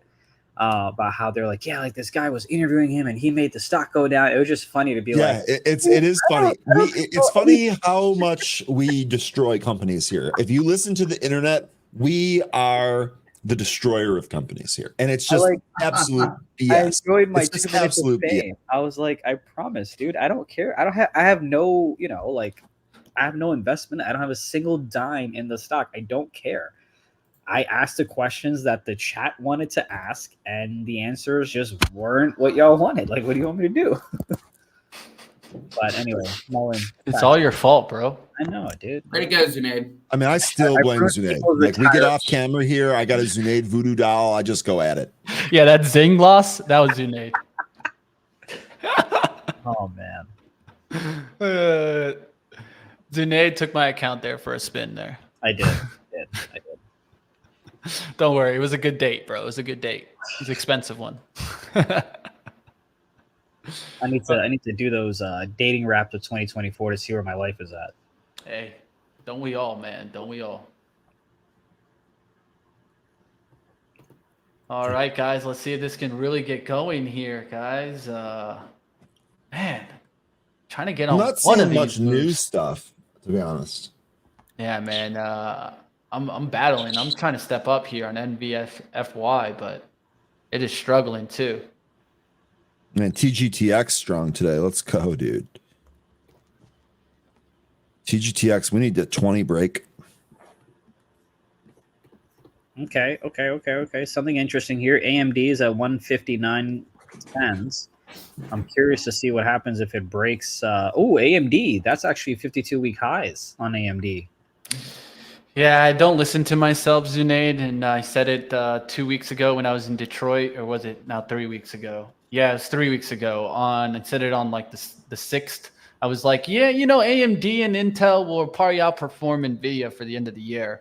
about how they're like, this guy was interviewing him and he made the stock go down. It was just funny to be like, it is funny. It's funny how much we destroy companies here. If you listen to the internet, we are the destroyer of companies here, and it's just absolute BS. I enjoyed my 2 minutes absolute of fame. I was like, I promise, dude, I don't care. I have no, I have no investment. I don't have a single dime in the stock. I don't care. I asked the questions that the chat wanted to ask, and the answers just weren't what y'all wanted. Like, what do you want me to do? But anyway, Mullen. It's all your fault, bro. I know, dude. Way to go, Zunaid. I mean, I still blame ruined Zunaid. people's Like, we get retirement. off camera here. I got a Zunaid voodoo doll. I just go at it. Yeah, that Zing loss, that was Zunaid. Oh man. Zunaid took my account there for a spin there. I did. I did. Don't worry. It was a good date, bro. It was a good date. It was an expensive one. I need to do those dating wraps of 2024 to see where my life is at. Hey, don't we all, man? Don't we all? All right, guys. Let's see if this can really get going here, guys. Man, trying to get on I'm not one of seeing these much moves. new stuff, to be honest. Yeah, man. I'm battling. I'm trying to step up here on NVFY, but it is struggling too. Man, TGTX strong today. Let's go, dude. TGTX, we need the 20 break. Okay. Something interesting here. AMD is at 159.10s. I'm curious to see what happens if it breaks. AMD. That's actually 52-week highs on AMD. Yeah, I don't listen to myself, Zunaid, and I said it 2 weeks ago when I was in Detroit, or was it now 3 weeks ago? Yeah, it was 3 weeks ago. I said it on like the 6th. I was like, yeah, AMD and Intel will probably outperform NVIDIA for the end of the year.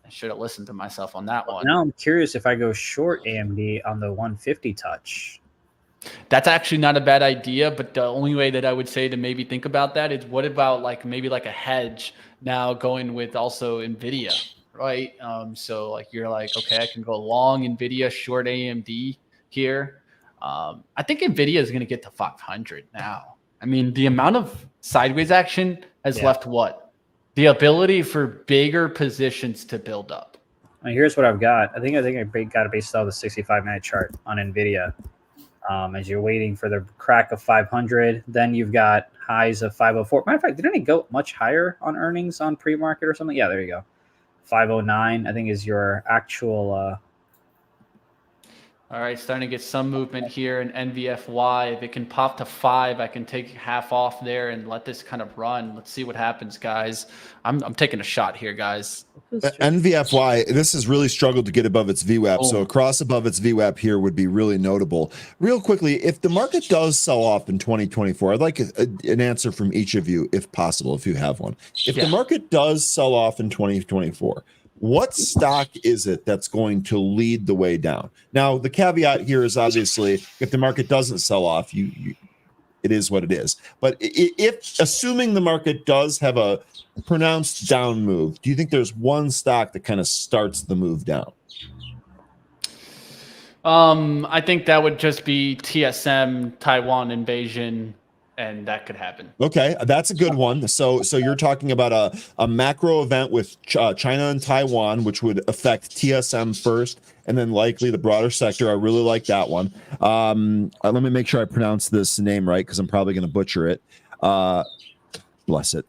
I should have listened to myself on that one. Now I'm curious if I go short AMD on the 150 touch. That's actually not a bad idea, but the only way that I would say to maybe think about that is what about maybe a hedge now going with also NVIDIA, right? So you're like, okay, I can go long NVIDIA, short AMD here. I think NVIDIA is going to get to 500 now. I mean, the amount of sideways action has left what? The ability for bigger positions to build up. Here's what I've got. I think I got it based off the 65-minute chart on NVIDIA. As you're waiting for the crack of 500, then you've got highs of 504. Matter of fact, didn't it go much higher on earnings on pre-market or something? Yeah, there you go. 509, I think, is your actual. All right, starting to get some movement here in NVFY. If it can pop to 5, I can take half off there and let this kind of run. Let's see what happens, guys. I'm taking a shot here, guys. NVFY, this has really struggled to get above its VWAP. So across above its VWAP here would be really notable. Real quickly, if the market does sell off in 2024, I'd like an answer from each of you, if possible, if you have one. If the market does sell off in 2024, what stock is it that's going to lead the way down? Now, the caveat here is obviously if the market doesn't sell off, it is what it is. But if assuming the market does have a pronounced down move, do you think there's one stock that kind of starts the move down? I think that would just be TSM, Taiwan invasion, and that could happen. Okay, that's a good one. So you're talking about a macro event with China and Taiwan, which would affect TSM first, and then likely the broader sector. I really like that one. Let me make sure I pronounce this name right because I'm probably going to butcher it. Bless it.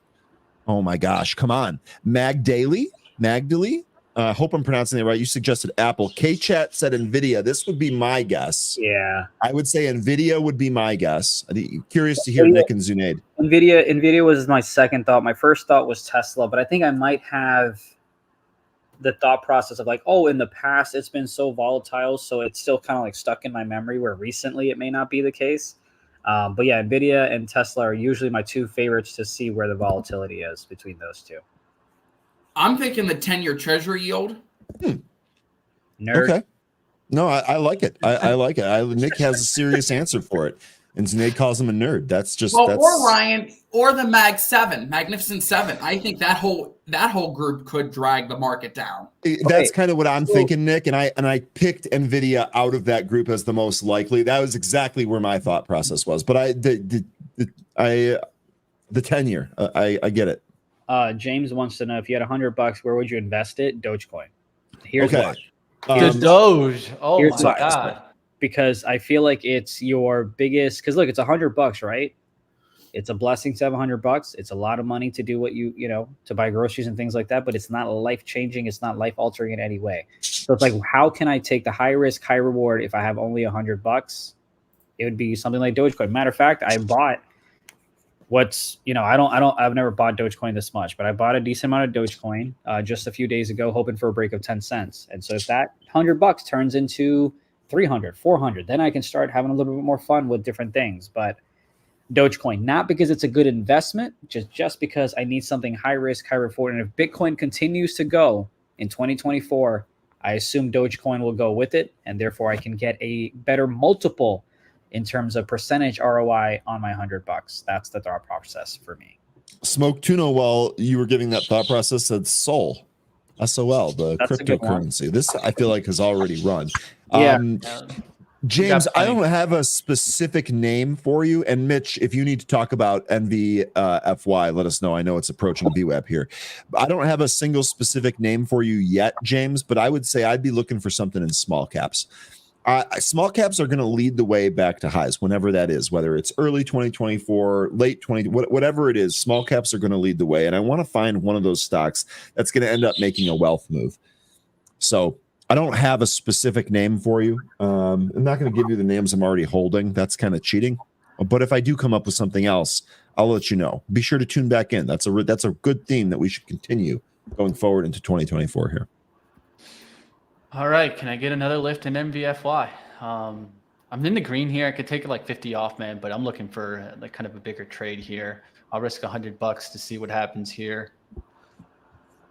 Oh my gosh, come on. Magdaly? I hope I'm pronouncing it right. You suggested Apple. K-Chat said NVIDIA. This would be my guess. Yeah. I would say NVIDIA would be my guess. I'm curious to hear Nick and Zunaid. NVIDIA was my second thought. My first thought was Tesla, but I think I might have the thought process of in the past it's been so volatile, so it's still kind of stuck in my memory where recently it may not be the case. But yeah, NVIDIA and Tesla are usually my two favorites to see where the volatility is between those two. I'm thinking the 10-year treasury yield. Nerd. Okay. No, I like it. I like it. Nick has a serious answer for it. And Zunaid calls him a nerd. That's just or Ryan or the Magnificent Seven. I think that whole group could drag the market down. That's kind of what I'm thinking, Nick. And I picked NVIDIA out of that group as the most likely. That was exactly where my thought process was. But the 10-year, I get it. James wants to know if you had $100, where would you invest it? Dogecoin. Here's why. The Doge. Oh here's my why. God. Because I feel like it's your biggest. Because look, it's $100, right? It's a blessing to have $100. It's a lot of money to do what to buy groceries and things like that, but it's not life changing. It's not life altering in any way. So it's like, how can I take the high risk, high reward if I have only $100? It would be something like Dogecoin. Matter of fact, I bought I've never bought Dogecoin this much, but I bought a decent amount of Dogecoin just a few days ago, hoping for a break of 10 cents. And so if that $100 turns into 300, 400, then I can start having a little bit more fun with different things. But Dogecoin, not because it's a good investment, just because I need something high risk, high reward. And if Bitcoin continues to go in 2024, I assume Dogecoin will go with it. And therefore I can get a better multiple in terms of percentage ROI on my $100. That's the thought process for me. Smoke Tuna, while you were giving that thought process, said SOL, SOL, the cryptocurrency. This I feel like has already run. James, I don't have a specific name for you. And Mitch, if you need to talk about NVFY, let us know. I know it's approaching VWAP here. I don't have a single specific name for you yet, James, but I would say I'd be looking for something in small caps. Small caps are going to lead the way back to highs, whenever that is, whether it's early 2024, late 20, whatever it is, small caps are going to lead the way. And I want to find one of those stocks that's going to end up making a wealth move. So I don't have a specific name for you. I'm not going to give you the names I'm already holding. That's kind of cheating. But if I do come up with something else, I'll let you know. Be sure to tune back in. That's a good theme that we should continue going forward into 2024 here. All right, can I get another lift in MVFY? I'm in the green here. I could take it like 50 off, man, but I'm looking for like kind of a bigger trade here. I'll risk $100 to see what happens here.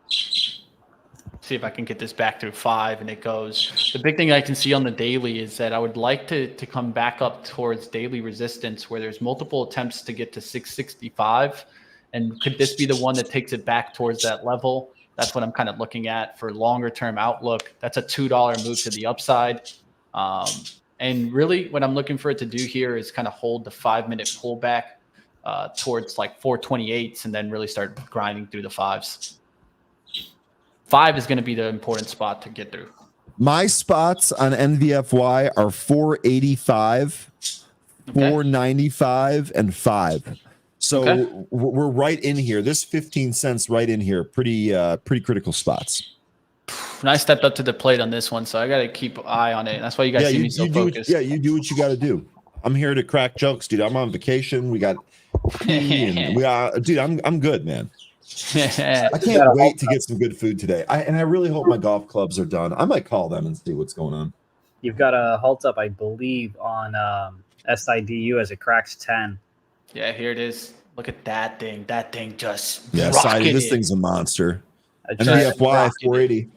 See if I can get this back through 5 and it goes. The big thing I can see on the daily is that I would like to come back up towards daily resistance where there's multiple attempts to get to 665. And could this be the one that takes it back towards that level? That's what I'm kind of looking at for longer term outlook. That's a $2 move to the upside. And really what I'm looking for it to do here is kind of hold the 5-minute pullback towards like 428s and then really start grinding through the 5s. 5 is going to be the important spot to get through. My spots on NVFY are 485, 495, and 5. So we're right in here. This 15 cents right in here. Pretty critical spots. And I stepped up to the plate on this one, so I got to keep an eye on it. That's why you guys see me so focused. You do what you got to do. I'm here to crack jokes, dude. I'm on vacation. We got, dude. I'm good, man. I can't wait to get some good food today. I really hope my golf clubs are done. I might call them and see what's going on. You've got a halt up, I believe, on SIDU as it cracks 10. Yeah, here it is. Look at that thing. That thing just this thing's a monster. NVFY 480.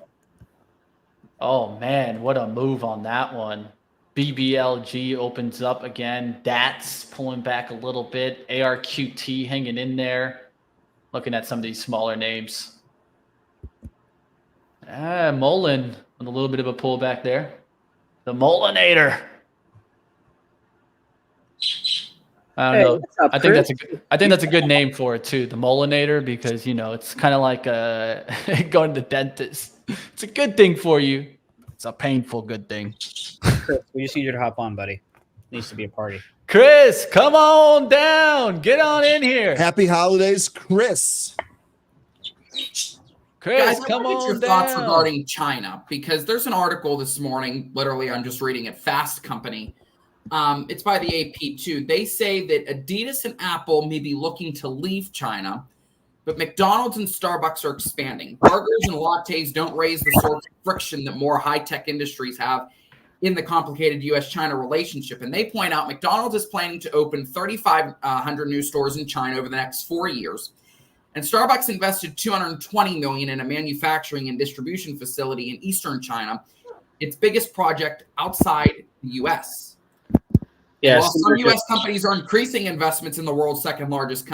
Oh man, what a move on that one. BBLG opens up again. DATS pulling back a little bit. ARQT hanging in there. Looking at some of these smaller names. Mullen with a little bit of a pullback there. The Mullinator. I don't know. I think that's a good name for it too, the Mullinator, because it's kind of like going to the dentist. It's a good thing for you. It's a painful good thing. Chris, we just need you to hop on, buddy. Needs to be a party. Chris, come on down. Get on in here. Happy holidays, Chris. Guys, come on your thoughts regarding China, because there's an article this morning. Literally, I'm just reading it. Fast Company. It's by the AP too. They say that Adidas and Apple may be looking to leave China, but McDonald's and Starbucks are expanding. Burgers and lattes don't raise the sort of friction that more high-tech industries have in the complicated U.S.-China relationship. And they point out McDonald's is planning to open 3,500 new stores in China over the next 4 years. And Starbucks invested $220 million in a manufacturing and distribution facility in eastern China, its biggest project outside the U.S. Yes. While some U.S. companies are increasing investments in the world's second largest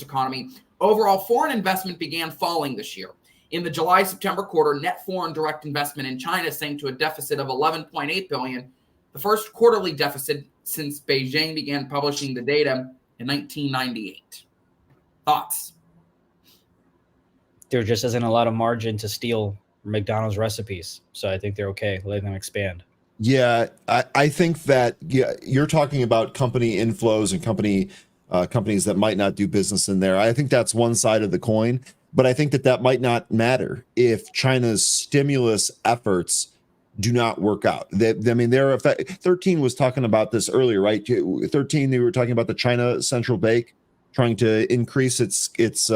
economy, overall foreign investment began falling this year. In the July-September quarter, net foreign direct investment in China sank to a deficit of $11.8 billion, the first quarterly deficit since Beijing began publishing the data in 1998. Thoughts? There just isn't a lot of margin to steal McDonald's recipes, so I think they're okay letting them expand. Yeah, I think that you're talking about company inflows and company companies that might not do business in there. I think that's one side of the coin, but I think that might not matter if China's stimulus efforts do not work out. I mean, 13 was talking about this earlier, right? 13, they were talking about the China Central Bank trying to increase its like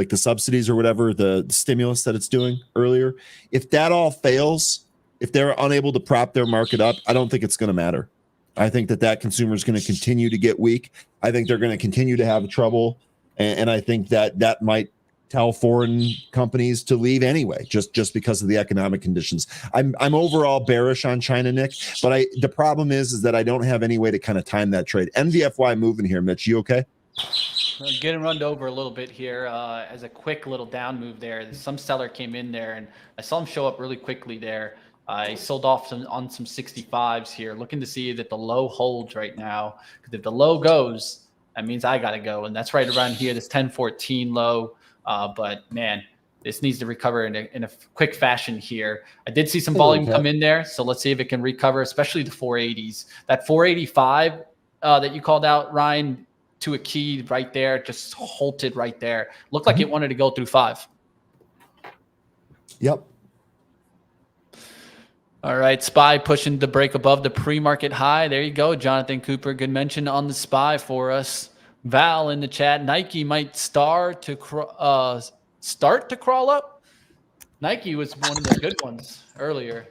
the subsidies or whatever, the stimulus that it's doing earlier. If that all fails, if they're unable to prop their market up, I don't think it's going to matter. I think that consumer is going to continue to get weak. I think they're going to continue to have trouble. And I think that might tell foreign companies to leave anyway, just because of the economic conditions. I'm overall bearish on China, Nick, but the problem is that I don't have any way to kind of time that trade. NVFY moving here, Mitch, you okay? Getting run over a little bit here as a quick little down move there. Some seller came in there, and I saw him show up really quickly there. I sold off on some 65s here, looking to see that the low holds right now. Because if the low goes, that means I got to go. And that's right around here, this 1014 low. But, man, this needs to recover in a quick fashion here. I did see some volume come in there, so let's see if it can recover, especially the 480s. That 485 that you called out, Ryan, to a key right there, just halted right there. Looked like it wanted to go through 5. Yep. All right, SPY pushing the break above the pre-market high. There you go, Jonathan Cooper. Good mention on the SPY for us. Val in the chat. Nike might start to crawl up. Nike was one of the good ones earlier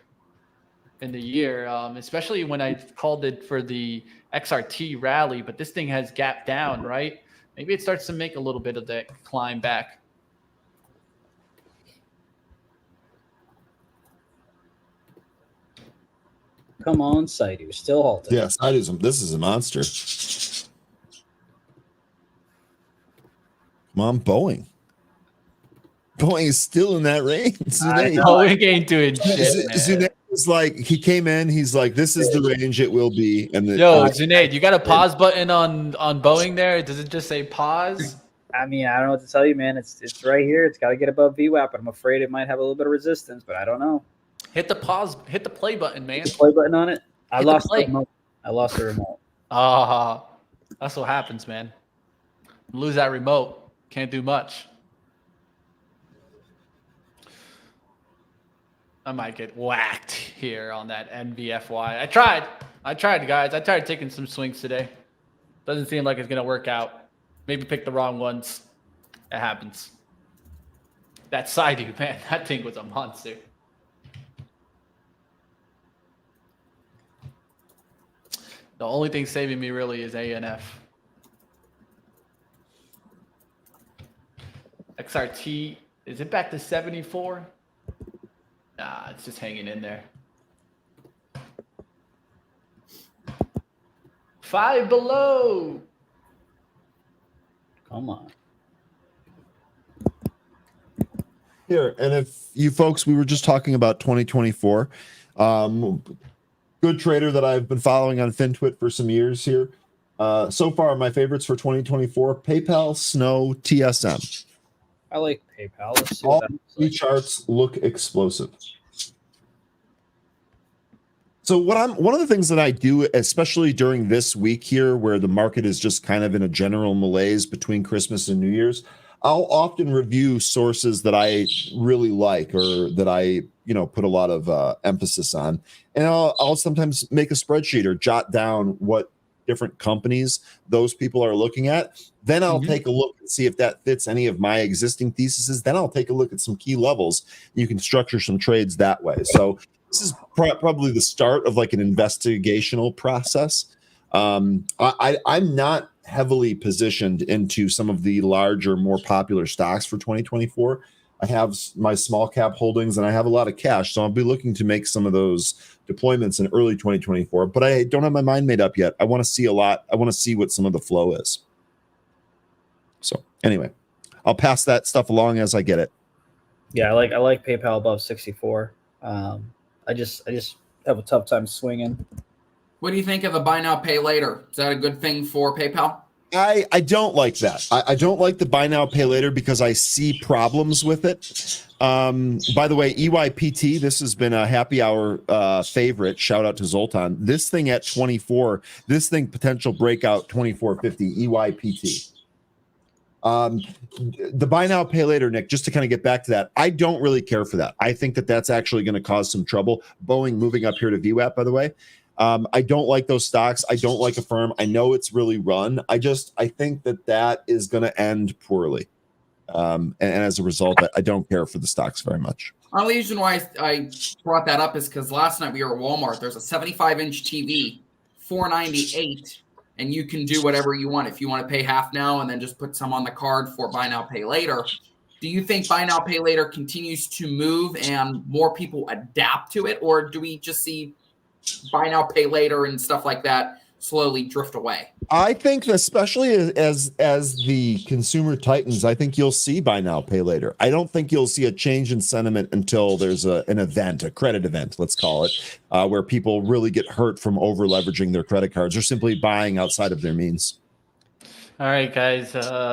in the year, especially when I called it for the XRT rally. But this thing has gapped down, right? Maybe it starts to make a little bit of that climb back. Come on, Saidu. Still halted. Yes, this is a monster. Come on, Boeing. Boeing is still in that range. Boeing ain't doing shit, man. Zunaid is like, he came in, he's like, this is the range it will be. And Zunaid, you got a pause button on Boeing there? Does it just say pause? I mean, I don't know what to tell you, man. It's right here. It's got to get above VWAP, but I'm afraid it might have a little bit of resistance, but I don't know. Hit the pause, hit the play button, man. The play button on it. I lost the remote. That's what happens, man. Lose that remote, can't do much. I might get whacked here on that NVFY. I tried, guys. I tried taking some swings today. Doesn't seem like it's gonna work out. Maybe pick the wrong ones. It happens. That Saidu, man, that thing was a monster. The only thing saving me really is ANF. XRT, is it back to 74? Nah, it's just hanging in there. 5 below. Come on. Here, and if you folks, we were just talking about 2024. Good trader that I've been following on FinTwit for some years here. So far, my favorites for 2024, PayPal, Snow, TSM. I like PayPal. Let's see All what that looks three like. charts look explosive. So one of the things that I do, especially during this week here, where the market is just kind of in a general malaise between Christmas and New Year's, I'll often review sources that I really like or that I, put a lot of emphasis on. And I'll sometimes make a spreadsheet or jot down what different companies those people are looking at. Then I'll take a look and see if that fits any of my existing theses. Then I'll take a look at some key levels. You can structure some trades that way. So this is probably the start of like an investigational process. I'm not heavily positioned into some of the larger, more popular stocks for 2024. I have my small cap holdings and I have a lot of cash. So I'll be looking to make some of those deployments in early 2024, but I don't have my mind made up yet. I want to see a lot. I want to see what some of the flow is. So anyway, I'll pass that stuff along as I get it. Yeah, I like PayPal above 64. I just have a tough time swinging. What do you think of the buy now, pay later? Is that a good thing for PayPal? I don't like that. I don't like the buy now, pay later because I see problems with it. By the way, EYPT, this has been a happy hour favorite. Shout out to Zoltan. This thing at 24, this thing potential breakout 24.50 EYPT. The buy now, pay later, Nick, just to kind of get back to that, I don't really care for that. I think that that's actually going to cause some trouble. Boeing moving up here to VWAP, by the way. I don't like those stocks. I don't like a firm. I know it's really run. I think that is going to end poorly. And as a result, I don't care for the stocks very much. The only reason why I brought that up is because last night we were at Walmart. There's a 75-inch TV, $498, and you can do whatever you want. If you want to pay half now and then just put some on the card for buy now, pay later. Do you think buy now, pay later continues to move and more people adapt to it? Or do we just see buy now, pay later and stuff like that slowly drift away? I think especially as the consumer tightens, I think you'll see buy now, pay later. I don't think you'll see a change in sentiment until there's an event, a credit event, let's call it, where people really get hurt from over leveraging their credit cards or simply buying outside of their means. All right, guys.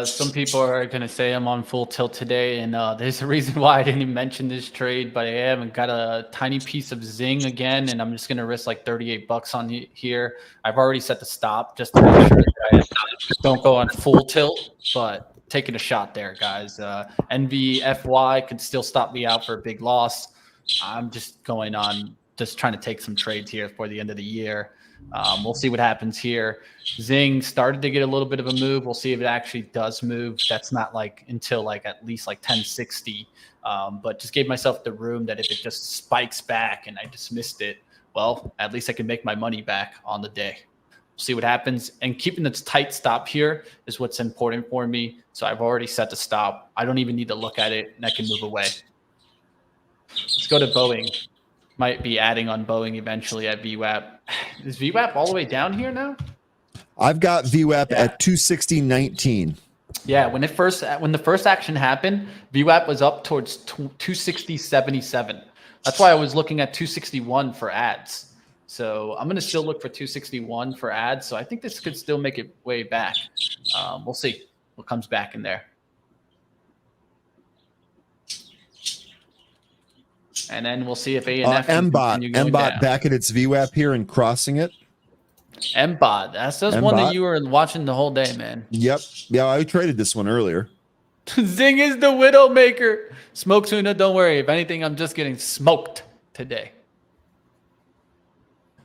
Some people are going to say I'm on full tilt today, and there's a reason why I didn't even mention this trade, but I haven't got a tiny piece of Zing again, and I'm just going to risk like 38 bucks on here. I've already set the stop just to make sure that I don't go on full tilt, but taking a shot there, guys. NVFY could still stop me out for a big loss. I'm just going on, just trying to take some trades here for the end of the year. We'll see what happens here. Zing started to get a little bit of a move. We'll see if it actually does move. That's not like until like at least like 1060. But just gave myself the room that if it just spikes back and I just missed it, well, at least I can make my money back on the day. We'll see what happens. And keeping this tight stop here is what's important for me. So I've already set the stop. I don't even need to look at it and I can move away. Let's go to Boeing. Might be adding on Boeing eventually at VWAP. Is VWAP all the way down here now? I've got VWAP at 260.19. Yeah, when the first action happened, VWAP was up towards 260.77. That's why I was looking at 261 for ads. So I'm going to still look for 261 for ads. So I think this could still make it way back. We'll see what comes back in there. And then we'll see if A&F MBOT back at its VWAP here and crossing it. MBOT. That's just one that you were watching the whole day, man. Yep. Yeah, I traded this one earlier. Zing is the Widowmaker. Smoke Tuna, don't worry. If anything, I'm just getting smoked today.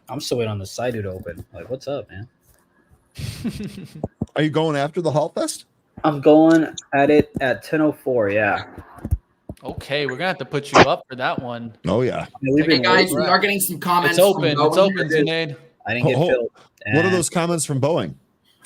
I'm still waiting on the side to open. Like, what's up, man? Are you going after the Halt Fest? I'm going at it at 10:04. Yeah. Okay, we're gonna have to put you up for that one. Oh yeah. Hey guys, we are getting some comments. It's open. It's open, Zunaid. I didn't get filled. What are those comments from Boeing?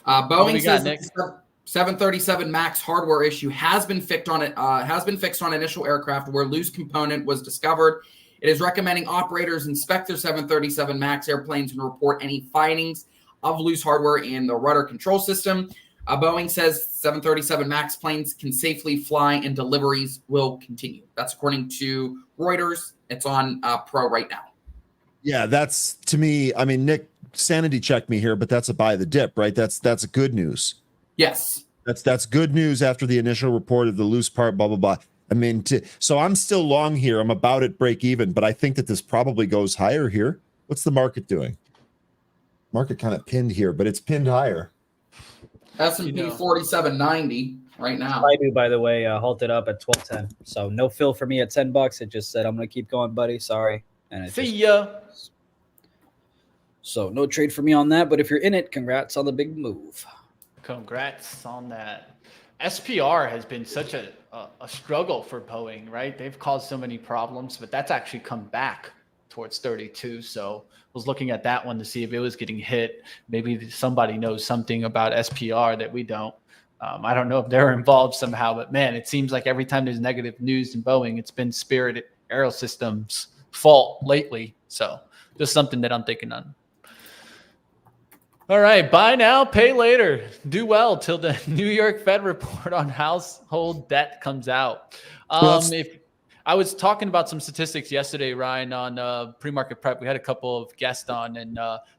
Boeing says the 737 MAX hardware issue has been fixed on initial aircraft where loose component was discovered. It is recommending operators inspect their 737 MAX airplanes and report any findings of loose hardware in the rudder control system. Boeing says 737 MAX planes can safely fly and deliveries will continue. That's according to Reuters. It's on Pro right now. Yeah, that's, to me, I mean, Nick, sanity check me here, but that's a buy the dip, right? That's good news. Yes. That's good news after the initial report of the loose part, blah, blah, blah. I mean, so I'm still long here. I'm about at break even, but I think that this probably goes higher here. What's the market doing? Market kind of pinned here, but it's pinned higher. S&P 4790 right now. I do, by the way, halted up at 12:10. So no fill for me at $10. It just said, I'm going to keep going, buddy. Sorry. And See ya. So no trade for me on that. But if you're in it, congrats on the big move. Congrats on that. SPR has been such a struggle for Boeing, right? They've caused so many problems, but that's actually come back towards 32. So I was looking at that one to see if it was getting hit. Maybe somebody knows something about SPR that we don't. I don't know if they're involved somehow, but man, it seems like every time there's negative news in Boeing, it's been Spirit Aerosystems' fault lately. So just something that I'm thinking on. All right, buy now, pay later. Do well till the New York Fed report on household debt comes out. If I was talking about some statistics yesterday, Ryan, on pre-market prep, we had a couple of guests on, and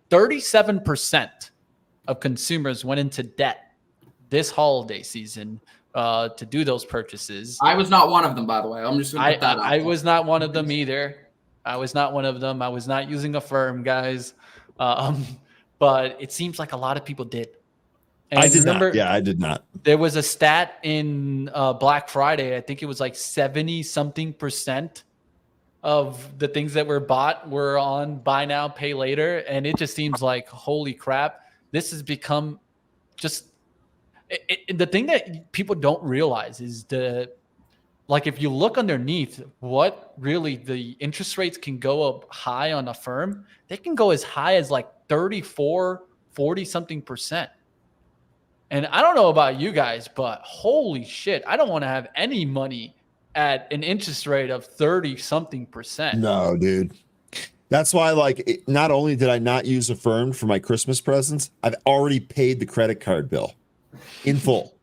37% of consumers went into debt this holiday season to do those purchases. I was not one of them, by the way. I'm just going to put that out. I was not one of them either. I was not one of them. I was not using a firm, guys. But it seems like a lot of people did. And I did not. Yeah, I did not. There was a stat in Black Friday. I think it was like 70-something% of the things that were bought were on buy now, pay later. And it just seems like, holy crap, this has become just the thing that people don't realize is like if you look underneath what really the interest rates can go up high on a firm, they can go as high as like 34, 40-something%. And I don't know about you guys, but holy shit, I don't want to have any money at an interest rate of 30-something%. No, dude. That's why, like, not only did I not use a firm for my Christmas presents, I've already paid the credit card bill in full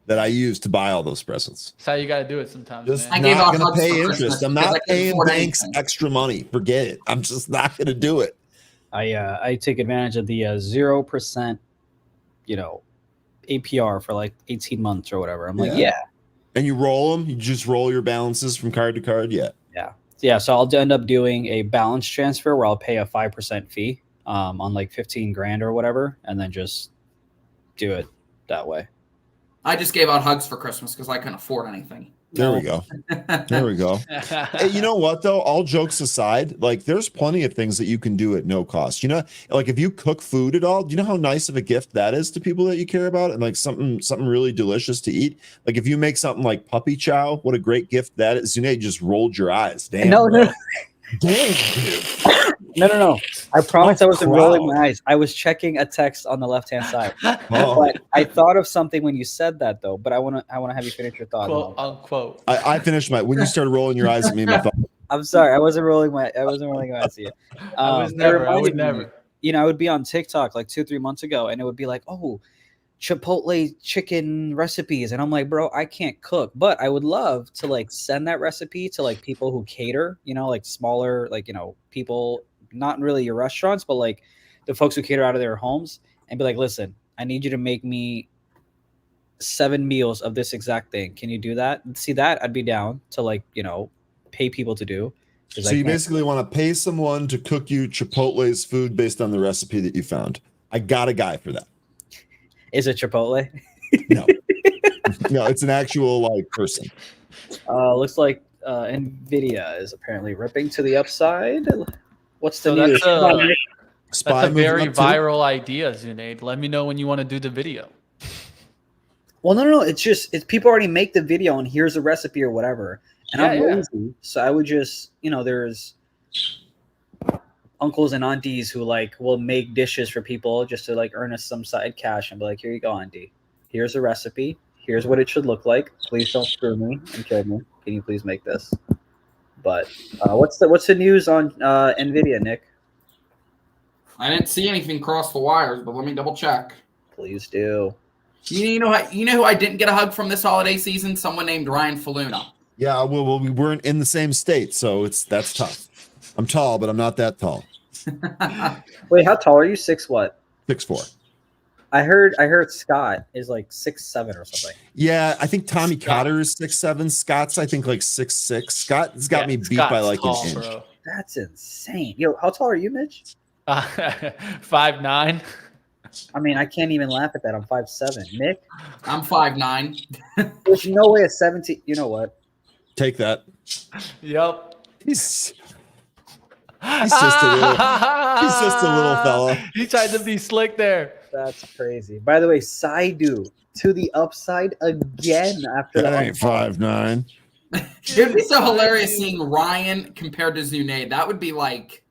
that I used to buy all those presents. That's how you got to do it sometimes, Just man. not going to pay interest. I'm not paying banks extra money. Forget it. I'm just not going to do it. I take advantage of the 0%, APR for like 18 months or whatever. I'm like, yeah. And you roll them? You just roll your balances from card to card? Yeah. Yeah. So I'll end up doing a balance transfer where I'll pay a 5% fee on like 15 grand or whatever, and then just do it that way. I just gave out hugs for Christmas because I couldn't afford anything. There we go. There we go. Hey, you know what, though? All jokes aside, like there's plenty of things that you can do at no cost. Like if you cook food at all, do you know how nice of a gift that is to people that you care about, and like something really delicious to eat? Like if you make something like puppy chow, what a great gift that is. Zune just rolled your eyes. Damn. No. Damn, dude. No. I promise I wasn't rolling my eyes. I was checking a text on the left-hand side. But I thought of something when you said that, though. But I want to have you finish your thought. Quote unquote. I finished when you started rolling your eyes at me. My thought. I'm sorry. I wasn't rolling my eyes at you. I would never. I would be on TikTok like 2-3 months ago, and it would be like, oh, Chipotle chicken recipes, and I'm like, bro, I can't cook, but I would love to like send that recipe to like people who cater, like smaller, like people, not really your restaurants, but like the folks who cater out of their homes, and be like, listen, I need you to make me 7 meals of this exact thing. Can you do that? See, that I'd be down to like pay people to do. So you basically want to pay someone to cook you Chipotle's food based on the recipe that you found. I got a guy for that. Is it Chipotle? No, it's an actual like person. Looks like Nvidia is apparently ripping to the upside. What's the news? That's a very viral idea, Zunaid. Let me know when you want to do the video. Well, no. It's people already make the video and here's a recipe or whatever. And I'm lazy, so I would just there's uncles and aunties who like will make dishes for people just to like earn us some side cash and be like, here you go, auntie. Here's a recipe. Here's what it should look like. Please don't screw me and kill me. Can you please make this? But what's the news on Nvidia, Nick? I didn't see anything cross the wires, but let me double check. Please do. You know who I didn't get a hug from this holiday season? Someone named Ryan Faloona. Yeah, well, we weren't in the same state, so that's tough. I'm tall, but I'm not that tall. Wait, how tall are you? 6 what? 6'4". I heard Scott is like 6'7" or something. Yeah, I think Tommy Cotter is 6'7". Scott's I think like 6'6". Scott's got me beat by like tall, an inch. Bro. That's insane. Yo, how tall are you, Mitch? 5'9". I mean, I can't even laugh at that. I'm 5'7". Nick? I'm 5'9". There's no way a 17. You know what? Take that. Yep. He's just a little fella. He tried to be slick there. That's crazy. By the way, Saidu to the upside again after that. Ain't 5'9". It would be so hilarious seeing Ryan compared to Zunaid. That would be like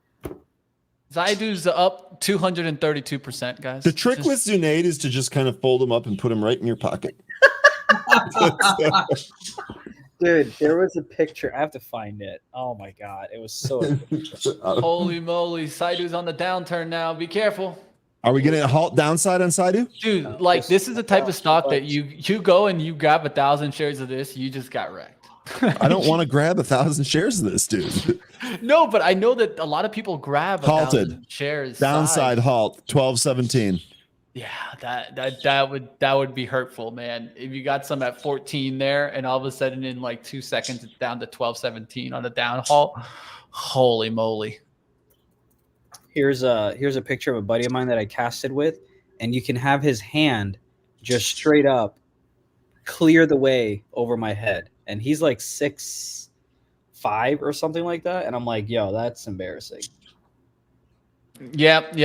Zaidu's up 232%, guys. The trick with Zunaid is to just kind of fold him up and put him right in your pocket. Dude, there was a picture. I have to find it. Oh my god, it was so. Holy moly, Saidu's on the downturn now. Be careful. Are we getting a halt downside on Saidu? Dude, like this is the type of stock that you go and you grab 1,000 shares of this, you just got wrecked. I don't want to grab 1,000 shares of this, dude. No, but I know that a lot of people grab 1,000 shares. Downside halt 12.17. Yeah, that would be hurtful, man. If you got some at 14 there, and all of a sudden in like 2 seconds it's down to 12-17 on a downhaul. Holy moly! Here's a picture of a buddy of mine that I casted with, and you can have his hand just straight up clear the way over my head, and he's like 6'5" or something like that, and I'm like, yo, that's embarrassing. Yep.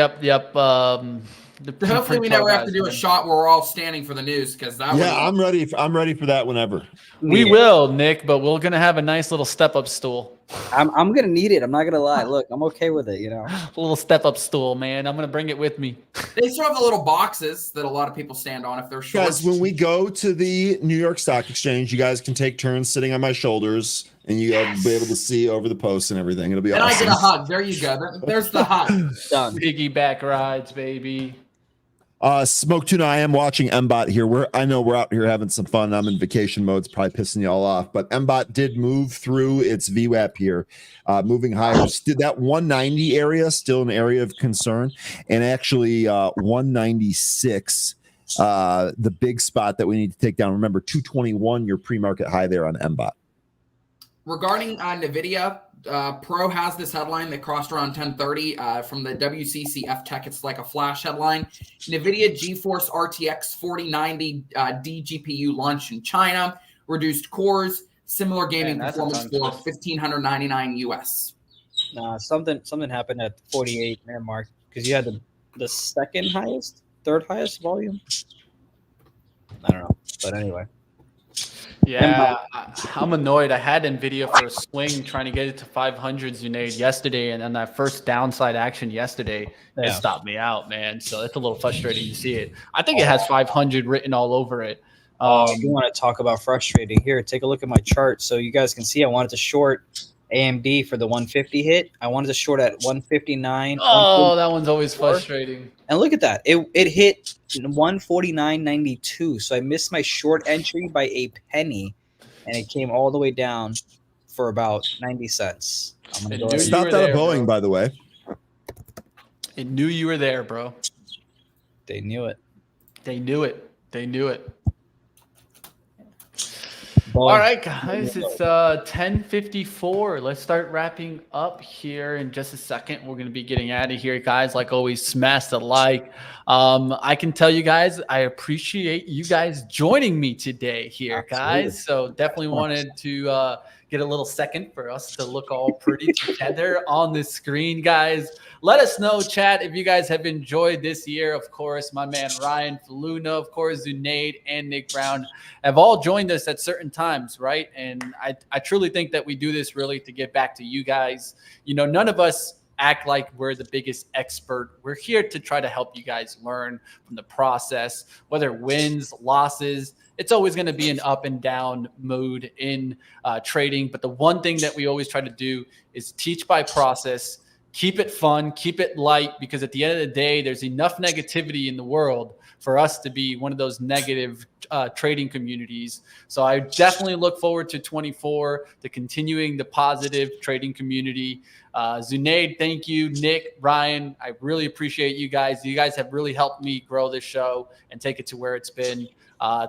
Hopefully, we never have to do a shot where we're all standing for the news, because that. Yeah, I'm ready. I'm ready for that whenever. We will, Nick, but we're gonna have a nice little step-up stool. I'm gonna need it. I'm not gonna lie. Look, I'm okay with it. A little step-up stool, man. I'm gonna bring it with me. They still have the little boxes that a lot of people stand on if they're short. Guys, when we go to the New York Stock Exchange, you guys can take turns sitting on my shoulders, and you'll be able to see over the posts and everything. It'll be awesome. And I get a hug. There you go. There's the hug. Done. Piggyback rides, baby. Smoke Tuna, I am watching MBOT here. I know we're out here having some fun. I'm in vacation mode. It's probably pissing y'all off, but MBOT did move through its VWAP here, moving higher. Did that 190 area still an area of concern, and actually 196, the big spot that we need to take down. Remember, 221, your pre-market high there on MBOT. Regarding NVIDIA, Pro has this headline that crossed around 1030 from the WCCF Tech. It's like a flash headline. NVIDIA GeForce RTX 4090 DGPU launched in China. Reduced cores, similar gaming performance for $1,599 US. Nah, something happened at 48 minute mark because you had the second highest, third highest volume. I don't know, but anyway. Yeah, I'm annoyed. I had NVIDIA for a swing trying to get it to 500s, Junaid, yesterday, and then that first downside action yesterday, it stopped me out, man. So it's a little frustrating to see it. I think it has 500 written all over it. You want to talk about frustrating? Here, take a look at my chart so you guys can see. I wanted to short AMD for the 150 hit. I wanted to short at 159. Oh, that one's always frustrating. And look at that. It hit 149.92. So I missed my short entry by a penny, and it came all the way down for about 90 cents. I'm gonna go. It's not that a Boeing, by the way. It knew you were there, bro. They knew it. They knew it. They knew it. Boy. All right, guys, it's 10:54. Let's start wrapping up here in just a second. We're going to be getting out of here, guys. Like always, smash the like. I can tell you guys, I appreciate you guys joining me today here, guys. So definitely wanted to get a little second for us to look all pretty together on the screen, guys. Let us know, chat, if you guys have enjoyed this year. Of course, my man Ryan, Faloona, of course, Zunaid, and Nick Brown have all joined us at certain times, right? And I truly think that we do this really to get back to you guys. None of us act like we're the biggest expert. We're here to try to help you guys learn from the process, whether wins, losses. It's always going to be an up and down mood in trading. But the one thing that we always try to do is teach by process. Keep it fun, keep it light, because at the end of the day, there's enough negativity in the world for us to be one of those negative trading communities. So I definitely look forward to 24, to continuing the positive trading community. Zunaid, thank you. Nick, Ryan, I really appreciate you guys. You guys have really helped me grow this show and take it to where it's been.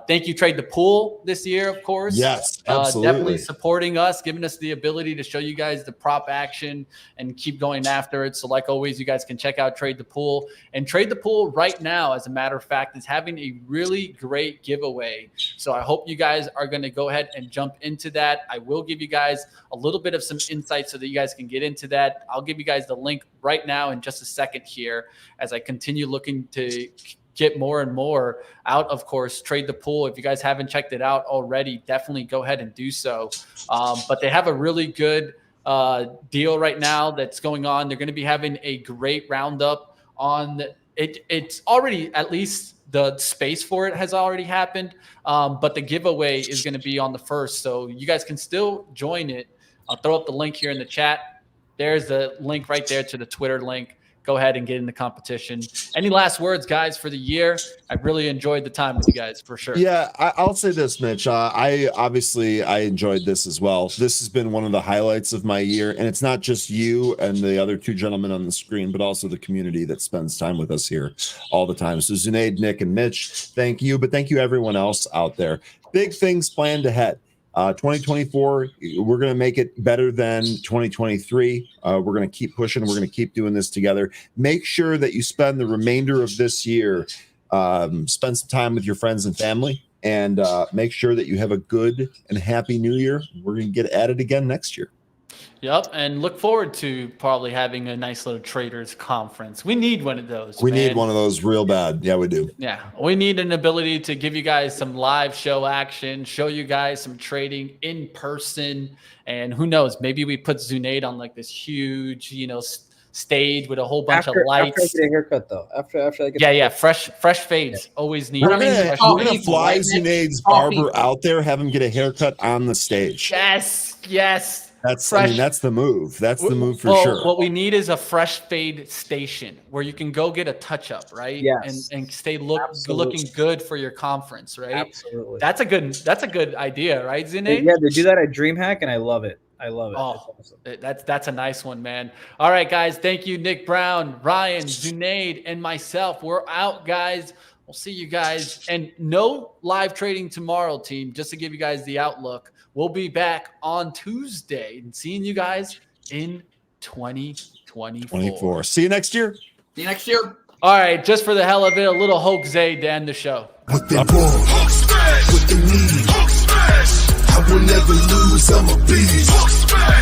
Thank you, Trade the Pool, this year, of course. Yes, absolutely. Definitely supporting us, giving us the ability to show you guys the prop action and keep going after it. So like always, you guys can check out Trade the Pool. And Trade the Pool right now, as a matter of fact, is having a really great giveaway. So I hope you guys are going to go ahead and jump into that. I will give you guys a little bit of some insight so that you guys can get into that. I'll give you guys the link right now in just a second here as I continue looking to get more and more out, of course, Trade the Pool. If you guys haven't checked it out already, definitely go ahead and do so. But they have a really good deal right now that's going on. They're going to be having a great roundup on it. It's already, at least the space for it has already happened. But the giveaway is going to be on the 1st. So you guys can still join it. I'll throw up the link here in the chat. There's the link right there to the Twitter link. go ahead and get in the competition. Any last words, guys, for the year? I really enjoyed the time with you guys for sure. Yeah, I'll say this, Mitch. I enjoyed this as well. This has been one of the highlights of my year, and it's not just you and the other two gentlemen on the screen, but also the community that spends time with us here all the time. So Zunaid, Nick, and Mitch, thank you, but thank you everyone else out there. Big things planned ahead. 2024, we're going to make it better than 2023. We're going to keep pushing. We're going to keep doing this together. Make sure that you spend the remainder of this year, spend some time with your friends and family, and make sure that you have a good and happy new year. We're going to get at it again next year. Yep, and look forward to probably having a nice little traders conference. We need one of those. We need one of those real bad. Yeah, we do. Yeah, we need an ability to give you guys some live show action, show you guys some trading in person, and who knows, maybe we put Zunaid on like this huge, stage with a whole bunch of lights. After I get a haircut, though. After I get fresh fades. Yeah. Always need. We're gonna fly Zunaid's barber out there, have him get a haircut on the stage. Yes. That's the move. That's the move for sure. What we need is a fresh fade station where you can go get a touch up, right? Yes. And stay looking good for your that's right? Absolutely. That's a good idea, right, Zunaid? Yeah, they do that at DreamHack, and I love it. Oh, awesome. That's a nice one, man. All right, guys. Thank you, Nick Brown, Ryan, Zunaid, and myself. We're out, guys. We'll see you guys. And no live trading tomorrow, team, just to give you guys the outlook. We'll be back on Tuesday and seeing you guys in 2024. See you next year. All right, just for the hell of it, a little hoax to end the show. With the ball, Hook smash. With the knee, Hook smash. I will never lose, I'm a beast. Hook smash.